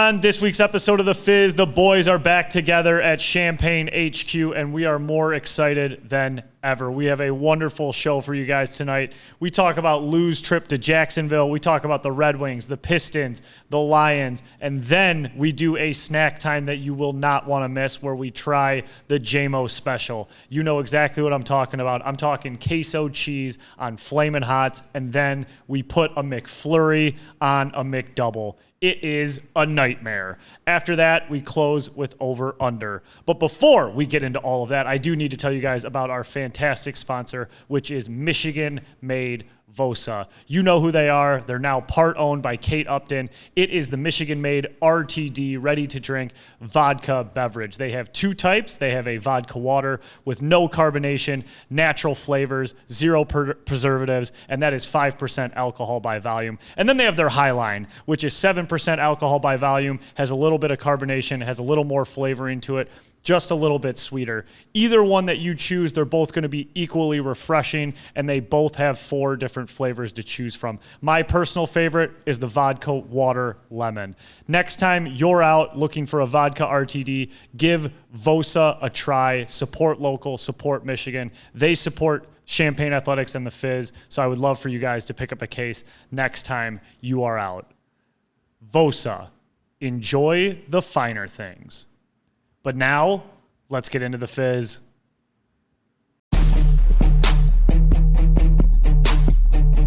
On this week's episode of The Fizz, the boys are back together at Champaign HQ, and we are more excited than ever. We have a wonderful show for you guys tonight. We talk about Lou's trip to Jacksonville. We talk about the Red Wings, the Pistons, the Lions, and then we do a snack time that you will not want to miss where we try the Jamo special. You know exactly what I'm talking about. I'm talking queso cheese on Flamin' Hots, and then we put a McFlurry on a McDouble. It is a nightmare. After that, we close with over-under. But before we get into all of that, I do need to tell you guys about our fantastic sponsor, which is Michigan-made Vosa. You know who they are. They're now part owned by Kate Upton. It is the Michigan-made RTD, ready-to-drink vodka beverage. They have two types. They have a vodka water with no carbonation, natural flavors, zero preservatives, and that is 5% alcohol by volume. And then they have their Highline, which is 7% alcohol by volume, has a little bit of carbonation, has a little more flavoring to it, just a little bit sweeter. Either one that you choose, they're both going to be equally refreshing, and they both have 4 different flavors to choose from. My personal favorite is the vodka water lemon. Next time you're out looking for a vodka RTD, give Vosa a try. Support local, support Michigan. They support Champaign Athletics and the Fizz, so I would love for you guys to pick up a case next time you are out. Vosa, enjoy the finer things. But now, let's get into the Fizz.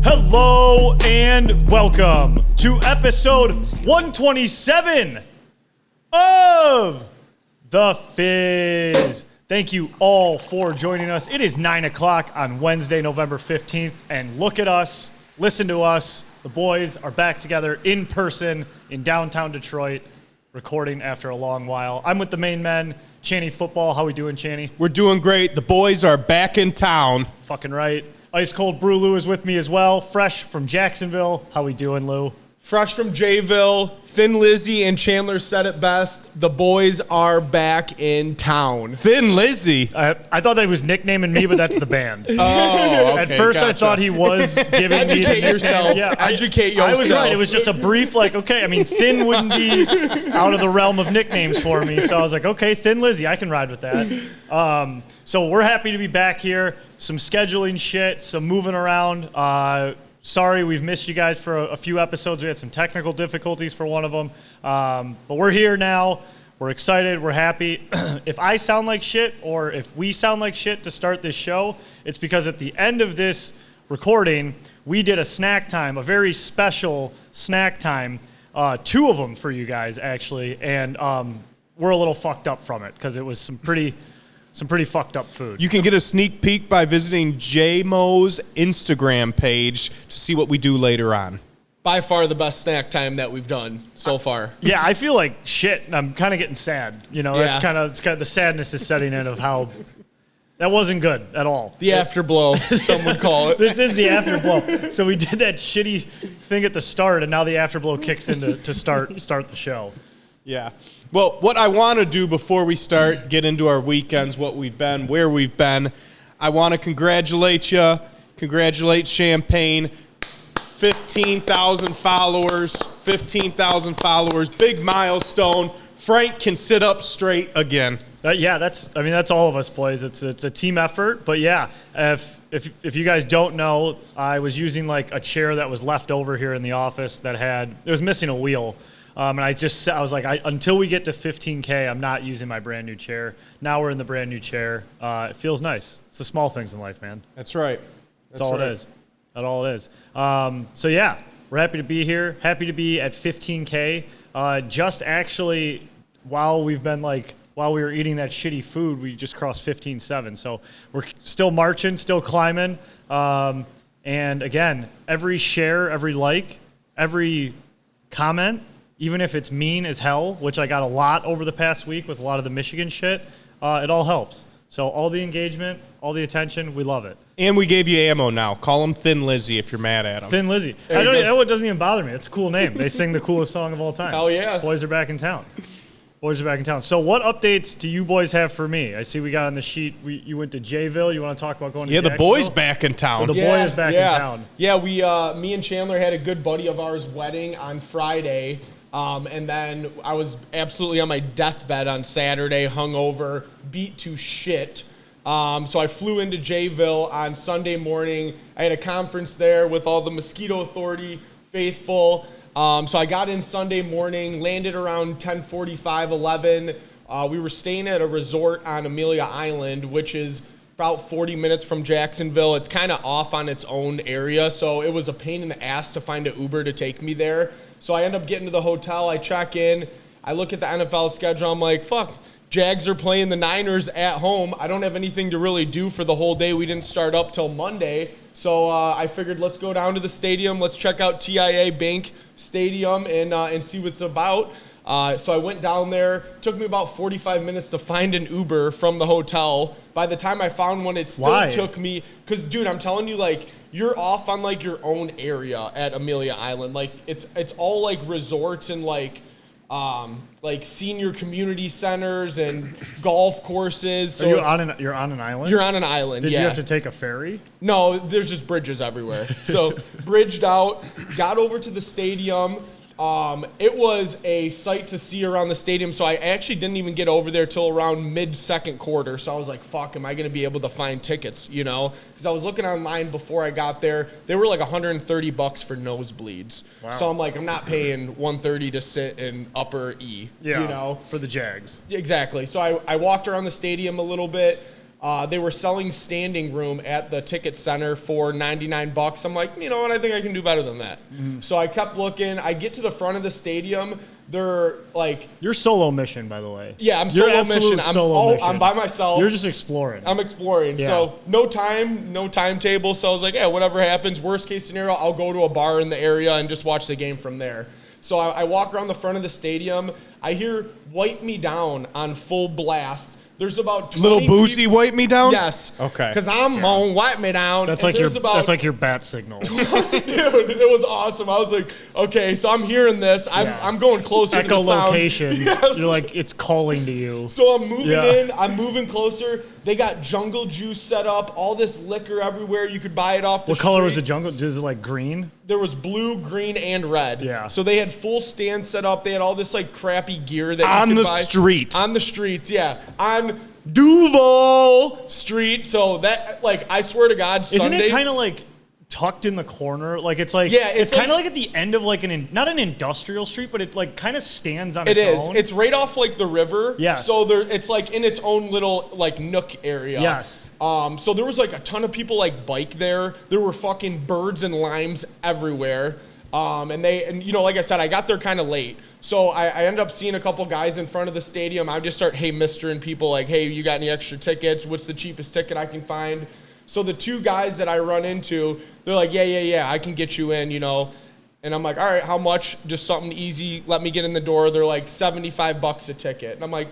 Hello and welcome to episode 127 of the Fizz. Thank you all for joining us. It is 9 o'clock on Wednesday, November 15th, and look at us, listen to us. The boys are back together in person in downtown Detroit, recording after a long while. I'm with the main men, Channy Football. How we doing, Channy? We're doing great. The boys are back in town. Fucking right. Ice Cold Brew Lou is with me as well, fresh from Jacksonville. How we doing, Lou? Fresh from Jayville. Thin Lizzy and Chandler said it best. The boys are back in town. Thin Lizzy? I thought that he was nicknaming me, but that's the band. Oh, okay. At first, gotcha. I thought he was giving Educate me yourself. Yeah, Educate yourself. I was right. It was just a brief, okay, I mean, Thin wouldn't be out of the realm of nicknames for me. So I was like, okay, Thin Lizzy, I can ride with that. So we're happy to be back here. Some scheduling shit, some moving around. Sorry, we've missed you guys for a few episodes. We had some technical difficulties for one of them. But we're here now. We're excited. We're happy. If I sound like shit or if we sound like shit to start this show, it's because at the end of this recording, we did a snack time, a very special snack time, 2 of them for you guys, actually. And we're a little fucked up from it because it was some pretty fucked up food. You can get a sneak peek by visiting Jamo's Instagram page to see what we do later on. By far the best snack time that we've done so far. Yeah, I feel like shit, and I'm kind of getting sad. You know, Yeah. it's kind of the sadness is setting in of how that wasn't good at all. The afterglow, some would call it. This is the afterglow. So we did that shitty thing at the start, and now the afterglow kicks in to start the show. Yeah. Well, what I want to do before we get into our weekends, what we've been, where we've been, I want to congratulate you. Congratulate Champaign. 15,000 followers. 15,000 followers. Big milestone. Frank can sit up straight again. That's all of us, boys. It's a team effort. But yeah, if you guys don't know, I was using like a chair that was left over here in the office it was missing a wheel. And I was like, until we get to 15K, I'm not using my brand new chair. Now we're in the brand new chair. It feels nice. It's the small things in life, man. That's right. That's all it is. That's all it is. So yeah, we're happy to be here. Happy to be at 15K. Just actually, while we were eating that shitty food, we just crossed 15.7. So we're still marching, still climbing. And again, every share, every like, every comment, even if it's mean as hell, which I got a lot over the past week with a lot of the Michigan shit, it all helps. So all the engagement, all the attention, we love it. And we gave you ammo now. Call him Thin Lizzy if you're mad at him. Thin Lizzy. That doesn't even bother me. It's a cool name. They sing the coolest song of all time. Hell yeah. Boys are back in town. So what updates do you boys have for me? I see we got on the sheet, you went to Jayville. You want to talk about going to the Jacksonville? boy's back in town. The boy is back in town. Yeah, me and Chandler had a good buddy of ours wedding on Friday. And then I was absolutely on my deathbed on Saturday, hungover, beat to shit. So I flew into Jayville on Sunday morning. I had a conference there with all the Mosquito Authority faithful. So I got in Sunday morning, landed around 10:45, 11. We were staying at a resort on Amelia Island, which is about 40 minutes from Jacksonville. It's kind of off on its own area, so it was a pain in the ass to find an Uber to take me there. So I end up getting to the hotel. I check in. I look at the NFL schedule. I'm like, fuck, Jags are playing the Niners at home. I don't have anything to really do for the whole day. We didn't start up till Monday. So I figured let's go down to the stadium. Let's check out TIA Bank Stadium and see what's about. So I went down there. Took me about 45 minutes to find an Uber from the hotel. By the time I found one, it still took me, because, dude, I'm telling you, like, you're off on, like, your own area at Amelia Island. Like, it's all, like, resorts and, like senior community centers and golf courses. So you're on an island? You're on an island, Did you have to take a ferry? No, there's just bridges everywhere. So bridged out, got over to the stadium. It was a sight to see around the stadium, so I actually didn't even get over there till around mid-second quarter. So I was like, fuck, am I going to be able to find tickets, you know? Because I was looking online before I got there. They were like $130 for nosebleeds. Wow. So I'm like, I'm not paying $130 to sit in upper E, you know? For the Jags. Exactly. So I walked around the stadium a little bit. They were selling standing room at the ticket center for $99. I'm like, you know what? I think I can do better than that. Mm-hmm. So I kept looking. I get to the front of the stadium. They're like... You're solo mission, by the way. Yeah, I'm solo mission. I'm by myself. You're just exploring. I'm exploring. Yeah. So no timetable. So I was like, yeah, whatever happens. Worst case scenario, I'll go to a bar in the area and just watch the game from there. So I walk around the front of the stadium. I hear "Wipe Me Down" on full blast. There's about 20 Little Boosie wipe me down? Yes. Okay. Because I'm on wipe me down. That's like your bat signal. Dude, it was awesome. I was like, okay, so I'm hearing this. I'm going closer to the sound. Echolocation. Yes. You're like, it's calling to you. So I'm moving in. I'm moving closer. They got jungle juice set up. All this liquor everywhere. You could buy it off the street. What color was the jungle? Is it like green? There was blue, green, and red. Yeah. So they had full stands set up. They had all this like crappy gear that on you could the buy. street. On the streets, yeah. On Duval Street. So that, like, I swear to God, Sunday. Isn't it kind of like tucked in the corner? Like it's like, it's kind of like at the end of like not an industrial street, but it like kind of stands on its own. It's right off like the river. Yes. So it's like in its own little like nook area. Yes. So there was like a ton of people like bike there. There were fucking birds and limes everywhere. And you know, like I said, I got there kind of late. So I ended up seeing a couple guys in front of the stadium. I just start, hey, mister, and people like, hey, you got any extra tickets? What's the cheapest ticket I can find? So the two guys that I run into, they're like, yeah, I can get you in, you know. And I'm like, all right, how much? Just something easy. Let me get in the door. They're like $75 a ticket. And I'm like,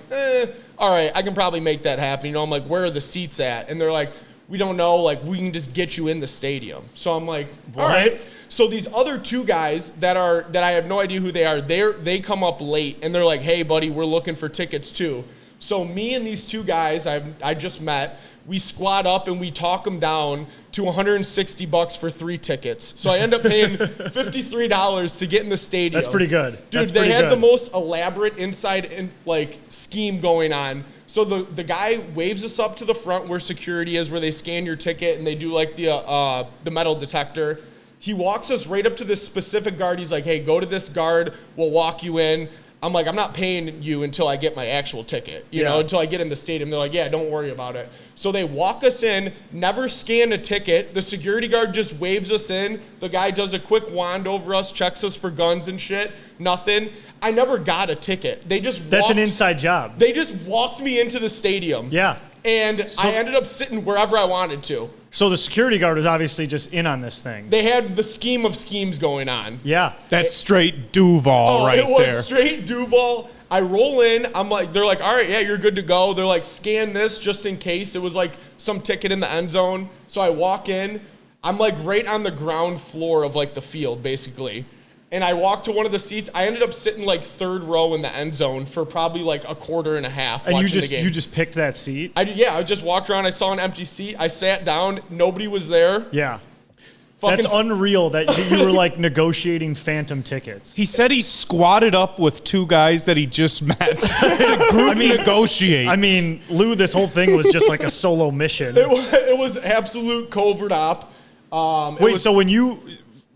all right, I can probably make that happen. You know, I'm like, where are the seats at? And they're like, we don't know. Like, we can just get you in the stadium. So I'm like, all right. So these other two guys that I have no idea who they are, they come up late and they're like, hey, buddy, we're looking for tickets too. So me and these two guys I just met, we squat up and we talk them down to $160 for 3 tickets. So I end up paying $53 to get in the stadium. That's pretty good. Dude, they had the most elaborate inside scheme going on. So the guy waves us up to the front where security is, where they scan your ticket and they do like the metal detector. He walks us right up to this specific guard. He's like, hey, go to this guard. We'll walk you in. I'm like, I'm not paying you until I get my actual ticket, you know, until I get in the stadium. They're like, yeah, don't worry about it. So they walk us in, never scan a ticket. The security guard just waves us in. The guy does a quick wand over us, checks us for guns and shit. Nothing. I never got a ticket. That's an inside job. They just walked me into the stadium. Yeah. And I ended up sitting wherever I wanted to. So the security guard was obviously just in on this thing. They had the scheme of schemes going on. Yeah. That's straight Duval right there. It was straight Duval. I roll in. I'm like, they're like, all right, yeah, you're good to go. They're like, scan this just in case. It was like some ticket in the end zone. So I walk in. I'm like right on the ground floor of like the field, basically. And I walked to one of the seats. I ended up sitting like 3rd row in the end zone for probably like a quarter and a half watching the game. You just picked that seat? I just walked around. I saw an empty seat. I sat down. Nobody was there. Yeah. That's unreal that you were like negotiating phantom tickets. He said he squatted up with 2 guys that he just met to group negotiate. I mean, Lou, this whole thing was just like a solo mission. It was absolute covert op. So when you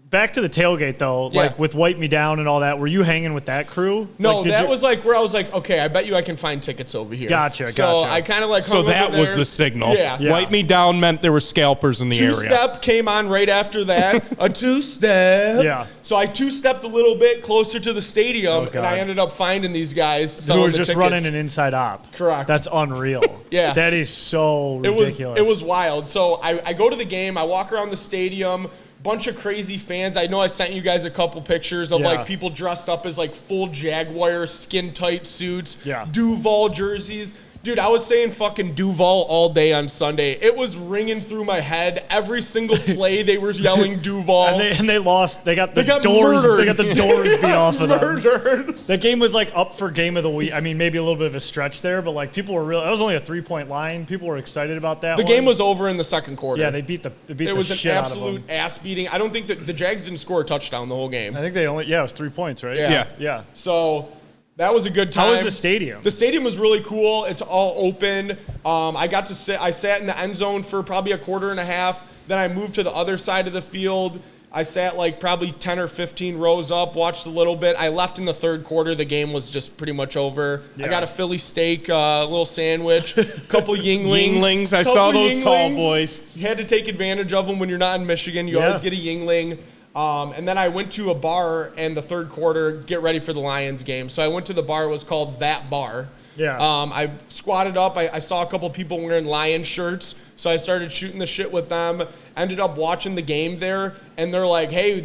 back to the tailgate though, like with Wipe Me Down and all that, were you hanging with that crew? No, like, that was like where I was like, okay, I bet you I can find tickets over here. Gotcha. So I kind of like so hung that over was there. the signal. Yeah. Wipe Me Down meant there were scalpers in the area. Two-step came on right after that. A two-step. Yeah. So I two-stepped a little bit closer to the stadium, and I ended up finding these guys who were the just tickets. running an inside op. Correct. That's unreal. Yeah. That is so ridiculous. It was wild. So I go to the game. I walk around the stadium. Bunch of crazy fans. I know I sent you guys a couple pictures of like people dressed up as like full Jaguar skin tight suits, Duval jerseys. Dude, I was saying fucking Duval all day on Sunday. It was ringing through my head. Every single play they were yelling Duval. and they lost. They got the doors. Murdered. They got the doors beat off of them. Murdered. That game was like up for game of the week. I mean, maybe a little bit of a stretch there, but like people were that was only a 3-point line. People were excited about that. The game was over in the second quarter. Yeah, they beat the shit out of them. It was an absolute ass beating. I don't think that the Jags didn't score a touchdown the whole game. I think they only it was 3 points, right? Yeah. So that was a good time. How was the stadium? The stadium was really cool. It's all open. I got to sit. I sat in the end zone for probably a quarter and a half. Then I moved to the other side of the field. I sat like probably 10 or 15 rows up, watched a little bit. I left in the third quarter. The game was just pretty much over. Yeah. I got a Philly steak, a little sandwich, a couple Yinglings. Yinglings. I saw those tall boys. You had to take advantage of them when you're not in Michigan. You always get a Yingling. And then I went to a bar in the third quarter, get ready for the Lions game. So I went to the bar. It was called That Bar. Yeah. I squatted up. I saw a couple people wearing Lion shirts. So I started shooting the shit with them. Ended up watching the game there. And they're like, hey,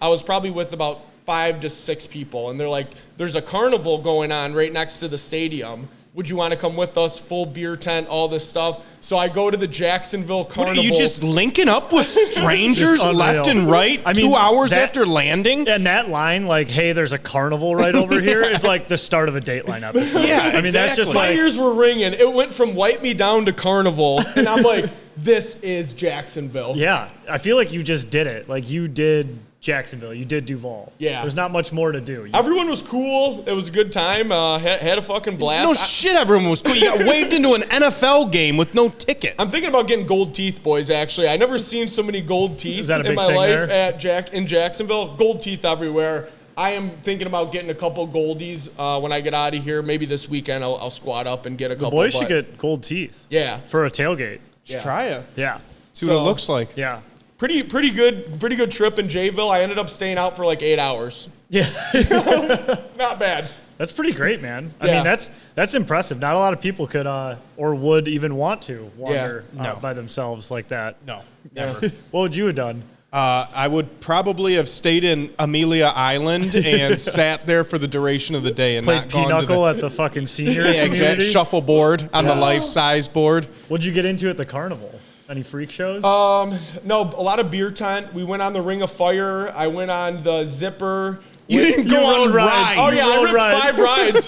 I was probably with about 5 to 6 people. And they're like, there's a carnival going on right next to the stadium. Would you want to come with us? Full beer tent, all this stuff. So I go to the Jacksonville Carnival. What, are you just linking up with strangers left and right 2 hours after landing? And that line, like, hey, there's a carnival right over here, is like the start of a Dateline episode. Yeah, I mean, that's just my like... ears were ringing. It went from Wipe Me Down to Carnival. And I'm like, this is Jacksonville. Yeah, I feel like you just did it. Like, you did Jacksonville. You did Duval. Yeah. There's not much more to do. Everyone was cool. It was a good time. Had a fucking blast. No shit, everyone was cool. You got waved into an NFL game with no ticket. I'm thinking about getting gold teeth, boys, actually. I never seen so many gold teeth in my life in Jacksonville. Gold teeth everywhere. I am thinking about getting a couple goldies when I get out of here. Maybe this weekend I'll squat up and get a couple. The boys should get gold teeth. Yeah. For a tailgate. Just try it. Yeah. See what it looks like. Yeah. Pretty good trip in Jayville. I ended up staying out for like 8 hours. Yeah. Not bad. That's pretty great, man. I mean, that's impressive. Not a lot of people could or would even want to wander by themselves like that. No, never. What would you have done? I would probably have stayed in Amelia Island and sat there for the duration of the day and played not gone pinochle at the fucking senior community? Shuffleboard on the life-size board. What'd you get into at the carnival? Any freak shows? No, a lot of beer tent. We went on the Ring of Fire. I went on the Zipper. You didn't go on rides. Oh, yeah, I ripped 5 rides.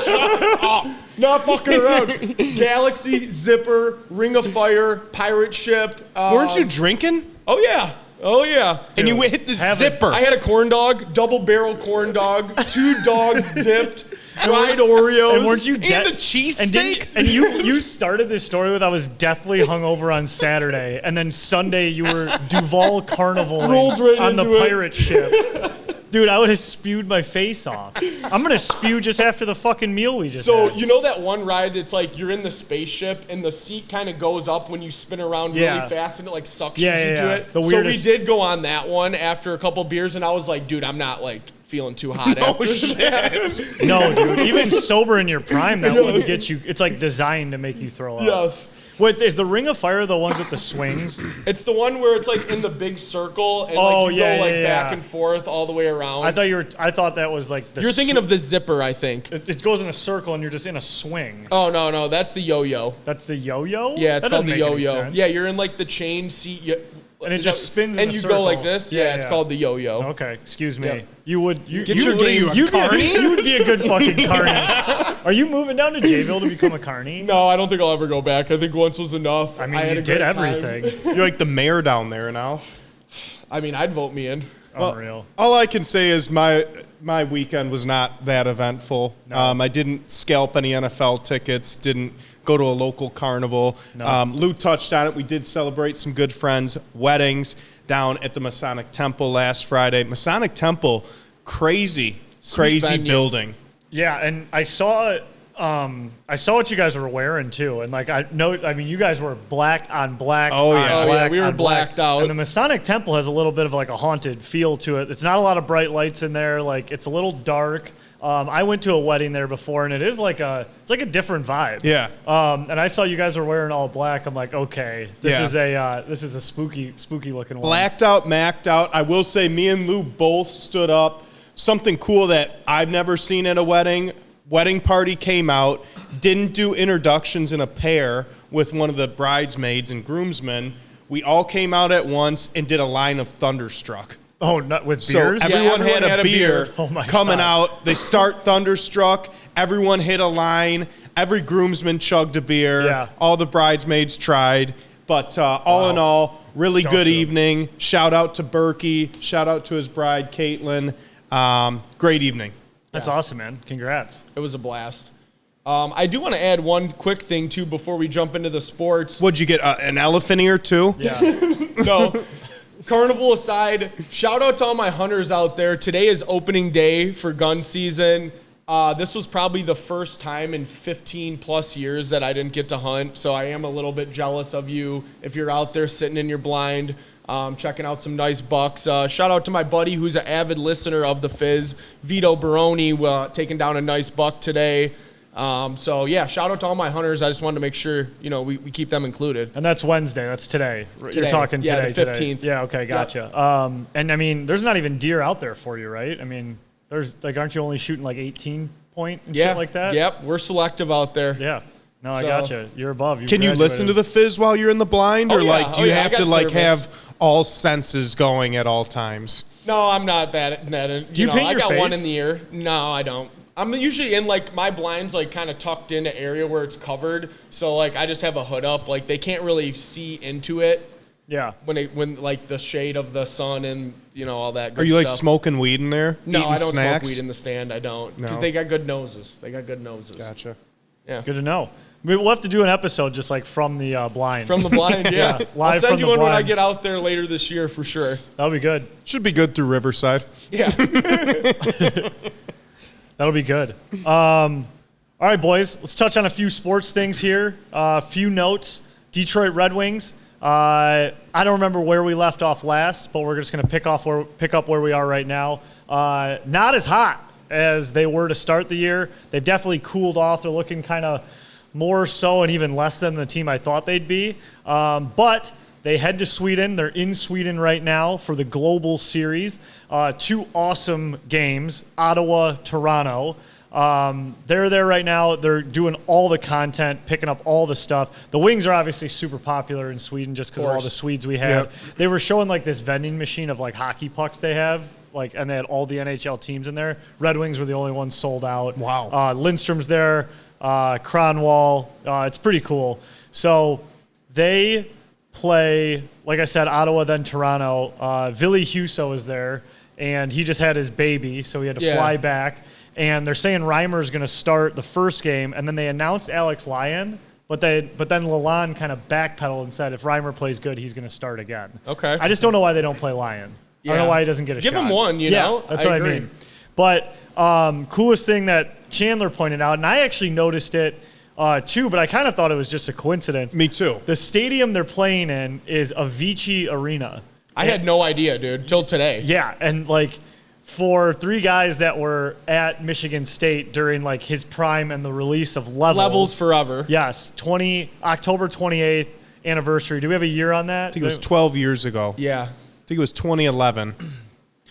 Shut up. Not fucking around. Galaxy, Zipper, Ring of Fire, Pirate Ship. Weren't you drinking? Oh, yeah. And you hit the Zipper. I had a corn dog, double barrel corn dog, 2 dogs dipped, fried Oreos. And weren't you and the cheesesteak? And you started this story with I was deathly hungover on Saturday, and then Sunday you were Duval Carnival on the pirate ship. Dude, I would have spewed my face off. I'm going to spew just after the fucking meal we just had. So, you know that one ride that's like you're in the spaceship and the seat kind of goes up when you spin around really fast and it like suctions you to it? So we did go on that one after a couple beers and I was like, dude, I'm not like feeling too hot after that. No, dude. Even sober in your prime, that wouldn't get you. It's like designed to make you throw up. Yes. Wait, is the Ring of Fire the ones with the swings? It's the one where it's like in the big circle and like you go like back and forth all the way around. I thought that was like the You're thinking of the Zipper, I think. It goes in a circle and you're just in a swing. Oh, no, that's the yo-yo. That's the yo-yo? Yeah, it's called the yo-yo. Yeah, you're in like the chain seat. And it just spins in and a you circle. Go like this. Yeah, it's called the yo-yo. Okay, excuse me. Yeah. You would you Get your games. You would be a good fucking carny. Are you moving down to Jayville to become a carny? No, I don't think I'll ever go back. I think once was enough. I mean, you did everything. You're like the mayor down there now. I mean, I'd vote me in. Unreal. All I can say is my weekend was not that eventful. No. I didn't scalp any NFL tickets, didn't go to a local carnival. No. Lou touched on it. We did celebrate some good friends' weddings down at the Masonic Temple last Friday. Masonic Temple, crazy venue. building. Yeah, and I saw what you guys were wearing too, and like I mean, you guys were black on black. Oh, yeah. on Oh, yeah, black we were on black. blacked out. And the Masonic Temple has a little bit of like a haunted feel to it. It's not a lot of bright lights in there. Like it's a little dark. I went to a wedding there before, and it's like a different vibe. Yeah. And I saw you guys were wearing all black. I'm like, okay, this Yeah. is a spooky looking one. Blacked out, macked out. I will say me and Lou both stood up. Something cool that I've never seen at a wedding. Wedding party came out, didn't do introductions in a pair with one of the bridesmaids and groomsmen. We all came out at once and did a line of Thunderstruck. Oh, not with So beers. everyone had a beer Oh my coming God. out. They start Thunderstruck. Everyone hit a line. Every groomsman chugged a beer. Yeah. All the bridesmaids tried. But all in all, really good Awesome. evening. Shout out to Berkey. Shout out to his bride, Caitlin. Great evening. That's awesome, man. Congrats. It was a blast. I do want to add one quick thing, too, before we jump into the sports. What'd you get, an elephant ear, too? Yeah. No. Carnival aside, shout out to all my hunters out there. Today is opening day for gun season. This was probably the first time in 15 plus years that I didn't get to hunt, so I am a little bit jealous of you if you're out there sitting in your blind, checking out some nice bucks. Shout out to my buddy who's an avid listener of the Fizz, Vito Baroni, taking down a nice buck today. So yeah, shout out to all my hunters. I just wanted to make sure, we keep them included. And that's Wednesday. That's today. You're Today. talking Yeah, today. the 15th. Today. Yeah, okay, gotcha. And I mean, there's not even deer out there for you, right? I mean, there's like, aren't you only shooting like 18 point and shit like that? Yep, we're selective out there. Yeah. No, I So- gotcha. You're above. Can you listen to the Fizz while you're in the blind? Oh, Or, yeah. do you have I to, got service. have all senses going at all times? No, I'm not that. Do you paint I your got one face? in the ear. No, I don't. I'm usually in my blinds kind of tucked into area where it's covered, so I just have a hood up. They can't really see into it Yeah. when the shade of the sun and all that good Are you, stuff. smoking weed in there? No, Eating I don't snacks? smoke weed in the stand. I don't because No. they got good noses. Gotcha. Yeah. Good to know. We'll have to do an episode just from the blind. From the blind, yeah. live I'll send from you the one when I blind. get out there later this year for sure. That'll be good. Should be good through Riverside. Yeah. That'll be good. All right, boys. Let's touch on a few sports things here. A few notes. Detroit Red Wings. I don't remember where we left off last, but we're just going to pick up where we are right now. Not as hot as they were to start the year. They've definitely cooled off. They're looking kind of more so and even less than the team I thought they'd be. But they head to Sweden. They're in Sweden right now for the Global Series. Two awesome games, Ottawa, Toronto. They're there right now. They're doing all the content, picking up all the stuff. The Wings are obviously super popular in Sweden just because of all the Swedes we have. Yep. They were showing this vending machine of hockey pucks they have. And they had all the NHL teams in there. Red Wings were the only ones sold out. Wow. Lindstrom's there, Kronwall. It's pretty cool. So they play, like I said, Ottawa, then Toronto. Ville Husso is there, and he just had his baby, so he had to fly back. And they're saying Reimer's going to start the first game, and then they announced Alex Lyon, but then Lalonde kind of backpedaled and said if Reimer plays good, he's going to start again. Okay. I just don't know why they don't play Lyon. I don't know why he doesn't get a shot. Give him one, you know? That's what I agree. mean. But coolest thing that Chandler pointed out, and I actually noticed it too, but I kind of thought it was just a coincidence. Me too. The stadium they're playing in is Avicii Arena. I had no idea, dude, till today. Yeah, and for three guys that were at Michigan State during his prime and the release of Levels forever. Yes, October 28th anniversary. Do we have a year on that? I think it was 12 years ago. Yeah. I think it was 2011.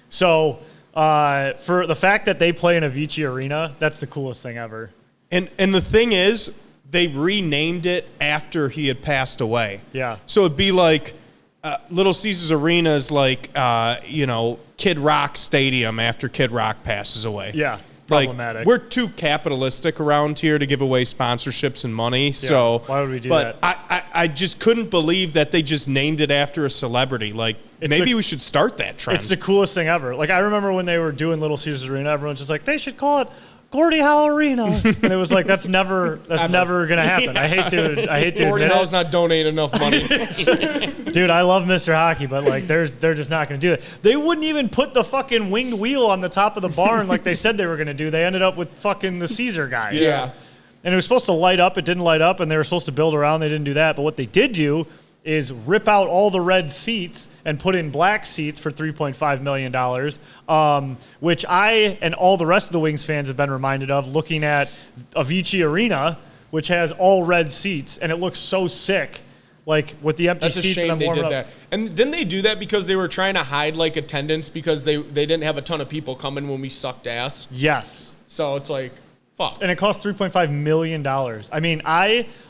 So for the fact that they play in Avicii Arena, that's the coolest thing ever. And the thing is, they renamed it after he had passed away. Yeah. So it'd be Little Caesars Arena is Kid Rock Stadium after Kid Rock passes away. Yeah, problematic. We're too capitalistic around here to give away sponsorships and money. So why would we do but that? I just couldn't believe that they just named it after a celebrity. Maybe we should start that trend. It's the coolest thing ever. Like, I remember when they were doing Little Caesars Arena, everyone's just like, they should call it Gordie Howe Arena. And it was like, that's never gonna happen. I hate to Gordie admit Howe's not donating enough money. Dude, I love Mr. Hockey, but like they're just not gonna do it. They wouldn't even put the fucking winged wheel on the top of the barn like they said they were gonna do. They ended up with fucking the Caesar guy. Yeah. And it was supposed to light up, it didn't light up, and they were supposed to build around, they didn't do that. But what they did do is rip out all the red seats and put in black seats for $3.5 million, which I and all the rest of the Wings fans have been reminded of looking at Avicii Arena, which has all red seats, and it looks so sick, like with the empty That's a seats. shame and they them did warming up. that. And didn't they do that because they were trying to hide like attendance because they didn't have a ton of people coming when we sucked ass? Yes. So it's like, fuck. And it cost $3.5 million. I mean,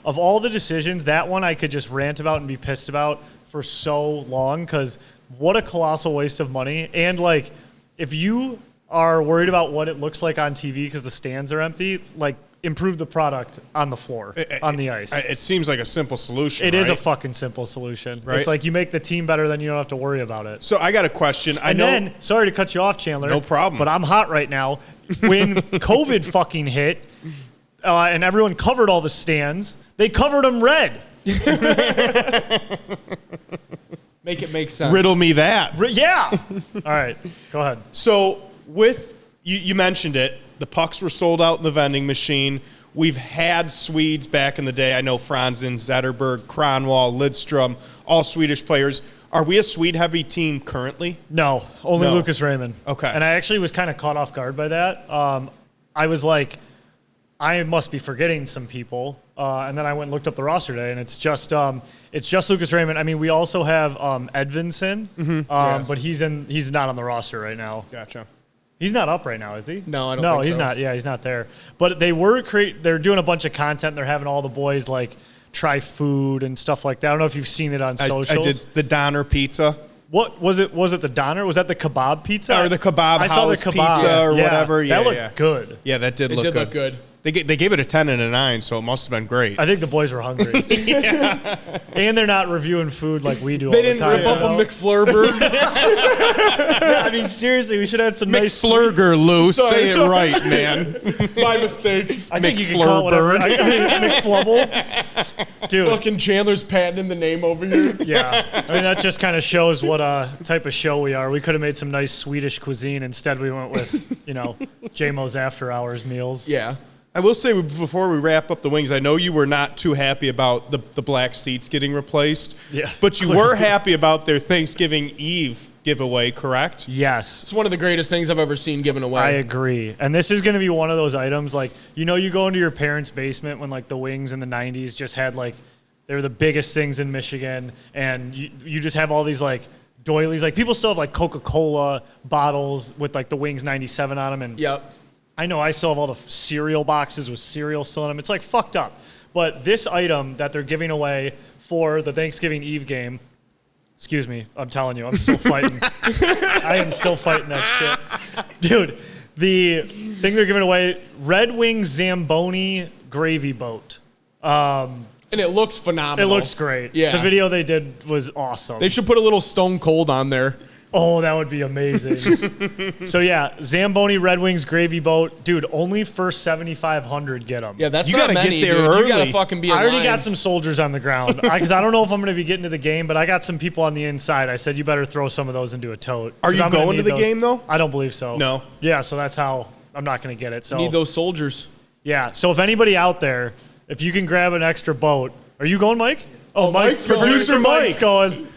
of all the decisions, that one I could just rant about and be pissed about for so long because what a colossal waste of money. And, like, if you are worried about what it looks like on TV because the stands are empty, like, improve the product on the floor, on the ice. It seems like a simple solution. It is a right? fucking simple solution. Right. It's like you make the team better, then you don't have to worry about it. So I got a question. Then, sorry to cut you off, Chandler. No problem. But I'm hot right now. When COVID fucking hit and everyone covered all the stands, they covered them red. Make it make sense. Riddle me that. Yeah. All right. Go ahead. So with you mentioned it, the pucks were sold out in the vending machine. We've had Swedes back in the day. I know Franzen, Zetterberg, Kronwall, Lidstrom, all Swedish players. Are we a Swede-heavy team currently? No, only No. Lucas Raymond. Okay. And I actually was kind of caught off guard by that. I was like, I must be forgetting some people. And then I went and looked up the roster today, and it's just Lucas Raymond. I mean, we also have Edvinson, but he's not on the roster right now. Gotcha. He's not up right now, is he? No, I don't No, think he's so. not. Yeah, he's not there. But they're doing a bunch of content. They're having all the boys like try food and stuff like that. I don't know if you've seen it on socials. I did the Donner pizza. What was it? Was it the Donner? Was that the kebab pizza? Or the kebab I saw the house kebab pizza or whatever. Yeah, that looked yeah. good. Yeah, that did It look did good. look good. They gave it a 10 and a 9, so it must have been great. I think the boys were hungry. And they're not reviewing food like we do They all the didn't time. rip up a McFlurry. I mean, seriously, we should have some nice McFlurger, Lou. Sorry. Say it right, man. My mistake. I think you can call it whatever. I mean, McFlubble. Dude. Fucking Chandler's patenting the name over here. Yeah. I mean, that just kind of shows what type of show we are. We could have made some nice Swedish cuisine. Instead, we went with, Jamo's after hours meals. Yeah. I will say before we wrap up the Wings, I know you were not too happy about the black seats getting replaced. Yeah, But you clearly. were happy about their Thanksgiving Eve giveaway, correct? Yes. It's one of the greatest things I've ever seen given away. I agree. And this is going to be one of those items like, you go into your parents' basement when like the Wings in the 90s just had like, they were the biggest things in Michigan. And you just have all these like doilies. Like people still have like Coca-Cola bottles with like the Wings 97 on them. And Yep. I know I still have all the cereal boxes with cereal still in them. It's like fucked up. But this item that they're giving away for the Thanksgiving Eve game, excuse me, I'm telling you, I'm still fighting. I am still fighting that shit. Dude, the thing they're giving away, Red Wings Zamboni gravy boat. And it looks It phenomenal. looks great. Yeah. The video they did was awesome. They should put a little Stone Cold on there. Oh, that would be amazing. So, yeah, Zamboni Red Wings gravy boat. Dude, only first 7,500 get them. Yeah, that's You not gotta get many, there dude. early. You gotta fucking be in I already line. got some soldiers on the ground because I don't know if I'm going to be getting to the game, but I got some people on the inside. I said, you better throw some of those into a tote. Are 'Cause you I'm gonna going to need the those. game, though? I don't believe so. No. Yeah, so that's how I'm not going to get it. So Need those soldiers. yeah, so if anybody out there, if you can grab an extra boat. Are you going, Mike? Oh, Mike's going. Producer Mike's going.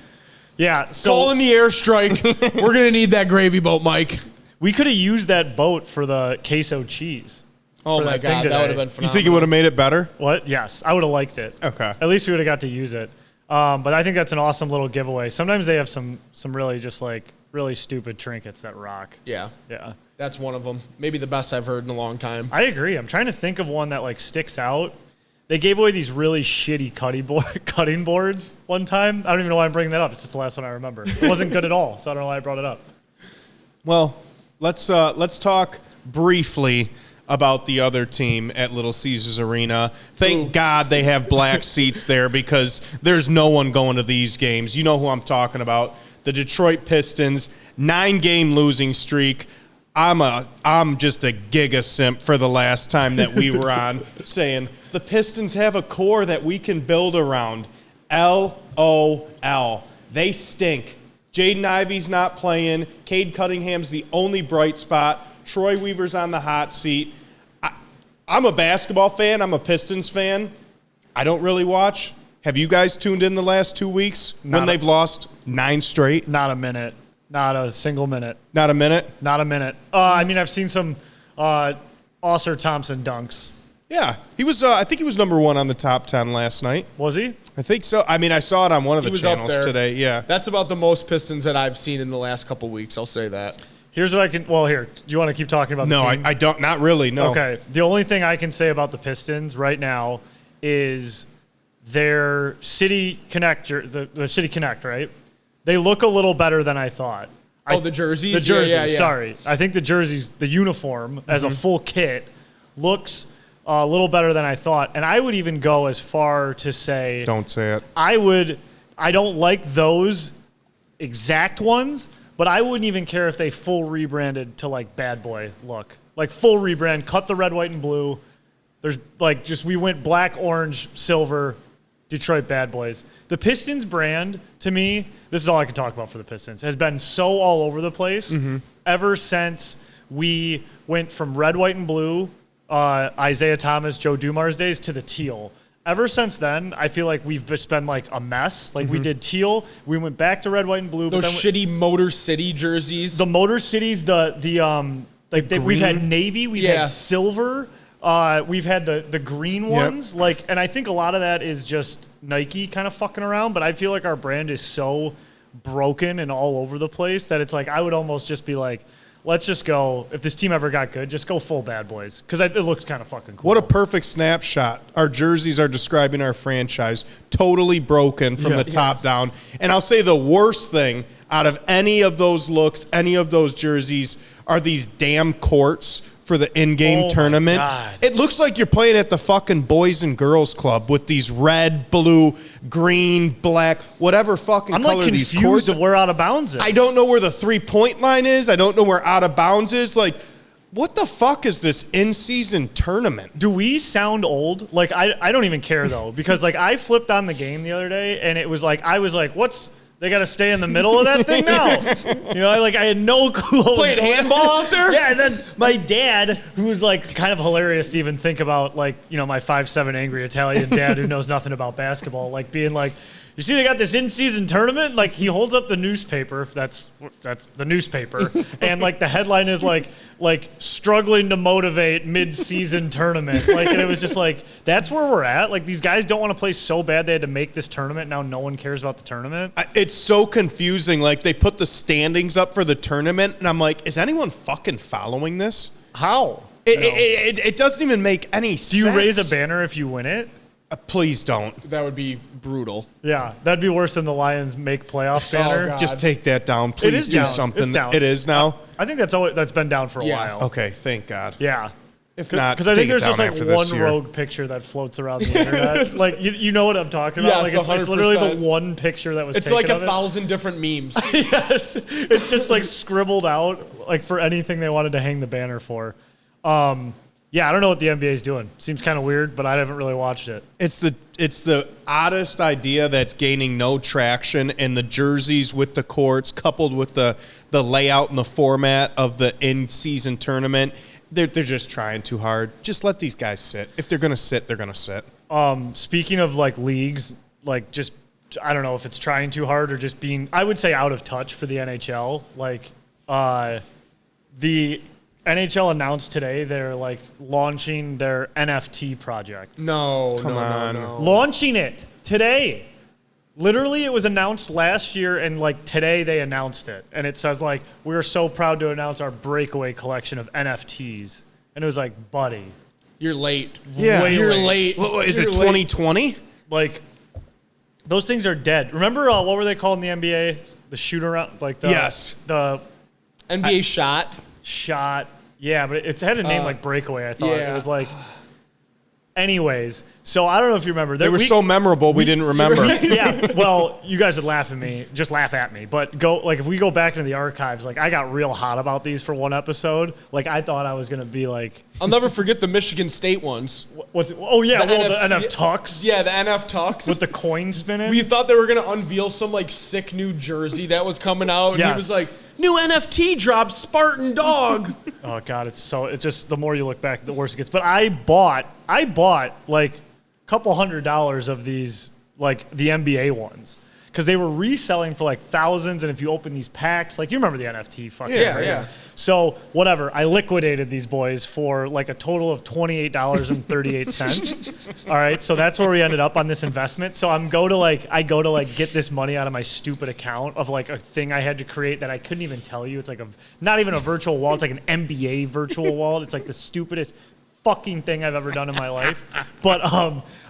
Yeah, so Call in the airstrike. We're gonna need that gravy boat, Mike. we could have used that boat for the queso cheese. Oh For my that thing god, that today. would have been You phenomenal. think it would have made it better? What? Yes, I would have liked it. Okay. At least we would have got to use it. But I think that's an awesome little giveaway. Sometimes they have some really just like really stupid trinkets that rock. Yeah, Yeah. that's one of them. Maybe the best I've heard in a long time. I agree. I'm trying to think of one that like sticks out. They gave away these really shitty cutting boards one time. I don't even know why I'm bringing that up. It's just the last one I remember. It wasn't good at all, so I don't know why I brought it up. Well, let's talk briefly about the other team at Little Caesars Arena. Thank God they have black seats there because there's no one going to these games. You know who I'm talking about. the Detroit Pistons, 9-game losing streak. I'm just a giga simp for the last time that we were on saying the Pistons have a core that we can build around. LOL. They stink. Jaden Ivey's not playing. Cade Cunningham's the only bright spot. Troy Weaver's on the hot seat. I'm a basketball fan. I'm a Pistons fan. I don't really watch. Have you guys tuned in the last 2 weeks when they've lost 9 straight? Not a minute. Not a single minute. Not a minute? Not a minute. I mean, I've seen some Oscar Thompson dunks. Yeah. He was. I think he was number 1 on the top 10 last night. Was he? I think so. I mean, I saw it on one of the was up channels there. today. Yeah. That's about the most Pistons that I've seen in the last couple weeks. I'll say that. Here's what I can. Well, here. Do you want to keep talking about the No, team? I don't. Not really. No. Okay. The only thing I can say about the Pistons right now is their City Connect, the City Connect, right? They look a little better than I thought. The jerseys? The jerseys, Yeah. sorry. I think the jerseys, the uniform as a full kit looks a little better than I thought. And I would even go as far to say... Don't say it. I don't like those exact ones, but I wouldn't even care if they full rebranded to like Bad Boy look. Like full rebrand, cut the red, white, and blue. There's like we went black, orange, silver, Detroit Bad Boys. The Pistons brand, to me, this is all I can talk about for the Pistons, has been so all over the place ever since we went from red, white, and blue, Isaiah Thomas, Joe Dumars days, to the teal. Ever since then, I feel like we've just been like a mess. Like we did teal, we went back to red, white, and blue. Those but then shitty Motor City jerseys. the Motor Cities, we've had navy, we've had silver. We've had the green ones, and I think a lot of that is just Nike kind of fucking around, but I feel like our brand is so broken and all over the place that it's like I would almost just be like, let's just go, if this team ever got good, just go full Bad Boys, because it looks kind of fucking cool. What a perfect snapshot. Our jerseys are describing our franchise. Totally broken from the top down. And I'll say the worst thing out of any of those looks, any of those jerseys, are these damn courts for the in-game tournament. God. It looks like you're playing at the fucking Boys and Girls Club with these red, blue, green, black, whatever fucking I'm color like these confused courts. of where out of bounds is. I don't know where the 3-point line is. I don't know where out of bounds is. Like, what the fuck is this in-season tournament? Do we sound old? Like, I don't even care, though, because, like, I flipped on the game the other day, and it was like, I was like, they got to stay in the middle of that thing now. You know, I had no clue. Playing handball out there? Yeah, and then my dad, who was like kind of hilarious to even think about, like, you know, my 5'7" angry Italian dad who knows nothing about basketball, like being like, you see they got this in-season tournament? Like, he holds up the newspaper. That's the newspaper. And, like, the headline is, like struggling to motivate mid-season tournament. Like, and it was just like, that's where we're at. Like, these guys don't want to play so bad they had to make this tournament. Now no one cares about the tournament. It's so confusing. Like, they put the standings up for the tournament, and I'm like, is anyone fucking following this? How? It doesn't even make any sense. Do you raise a banner if you win it? Please don't. That would be brutal. Yeah, that'd be worse than the Lions make playoff banner. God. Just take that down. Please is do down. something. It's down. It is now? I think that's been down for a while. Okay, thank God. Yeah. If not, Because I think take it there's just down like after this one year. rogue picture that floats around the internet. Like, you know what I'm talking about? Yes, Like, it's literally the 100%. one picture that was It's taken like of it. 1,000 different memes. Yes. It's just like scribbled out, like, for anything they wanted to hang the banner for. Yeah, I don't know what the NBA is doing. Seems kind of weird, but I haven't really watched it. It's the oddest idea that's gaining no traction, and the jerseys with the courts coupled with the layout and the format of the in-season tournament, they're just trying too hard. Just let these guys sit. If they're going to sit, they're going to sit. Speaking of, like, leagues, like, just, I don't know if it's trying too hard or just being, I would say, out of touch for the NHL. Like, the NHL announced today they're, like, launching their NFT project. No, Come on. no. Launching it today. Literally, it was announced last year, and, like, today they announced it. And it says, like, we're so proud to announce our breakaway collection of NFTs. And it was like, buddy. You're late. Yeah. Way You're late. late. What, is it You're late. 2020? Like, those things are dead. Remember, what were they called in the NBA? The shoot-around? Like, Yes. The NBA shot. shot. Yeah, but it had a name like breakaway, I thought. yeah. It was like, Anyways, so I don't know if you remember. They were so memorable, we didn't remember. Yeah, well, you guys would laugh at me. But if we go back into the archives, like I got real hot about these for one episode. Like I thought I was gonna be like, I'll never forget the Michigan State ones. what's it? Oh yeah, The the NFT NF Tux. Yeah, the NF Tux. With the coin spinning. We thought they were gonna unveil some like sick new jersey that was coming out, and he Yes. was like, "New NFT drop, Spartan Dog." Oh god, it's just the more you look back, the worse it gets. But I bought like a couple $100 of these, like the NBA ones, because they were reselling for like thousands. And if you open these packs, like you remember the NFT fucking craze. Yeah. So whatever, I liquidated these boys for like a total of $28.38. All right, so that's where we ended up on this investment. So I go to get this money out of my stupid account of like a thing I had to create that I couldn't even tell you. It's like not even a virtual wallet. It's like an NBA virtual wallet. It's like the stupidest fucking thing I've ever done in my life. But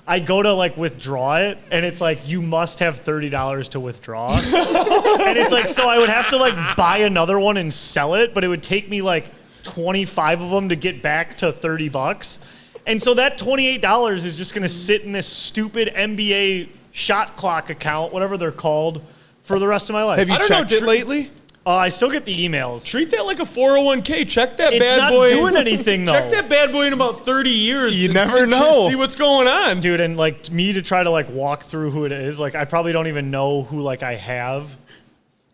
I go to like withdraw it, and it's like you must have $30 to withdraw. And it's like, so I would have to like buy another one and sell it, but it would take me like 25 of them to get back to $30. And so that $28 is just gonna sit in this stupid NBA shot clock account, whatever they're called, for the rest of my life. Have you checked it lately? I still get the emails. Treat that like a 401k. Check that It's bad not boy. doing anything though. Check that bad boy in about 30 years. You and never know. See what's going on. Dude, and like me to try to like walk through who it is, like I probably don't even know who like I have.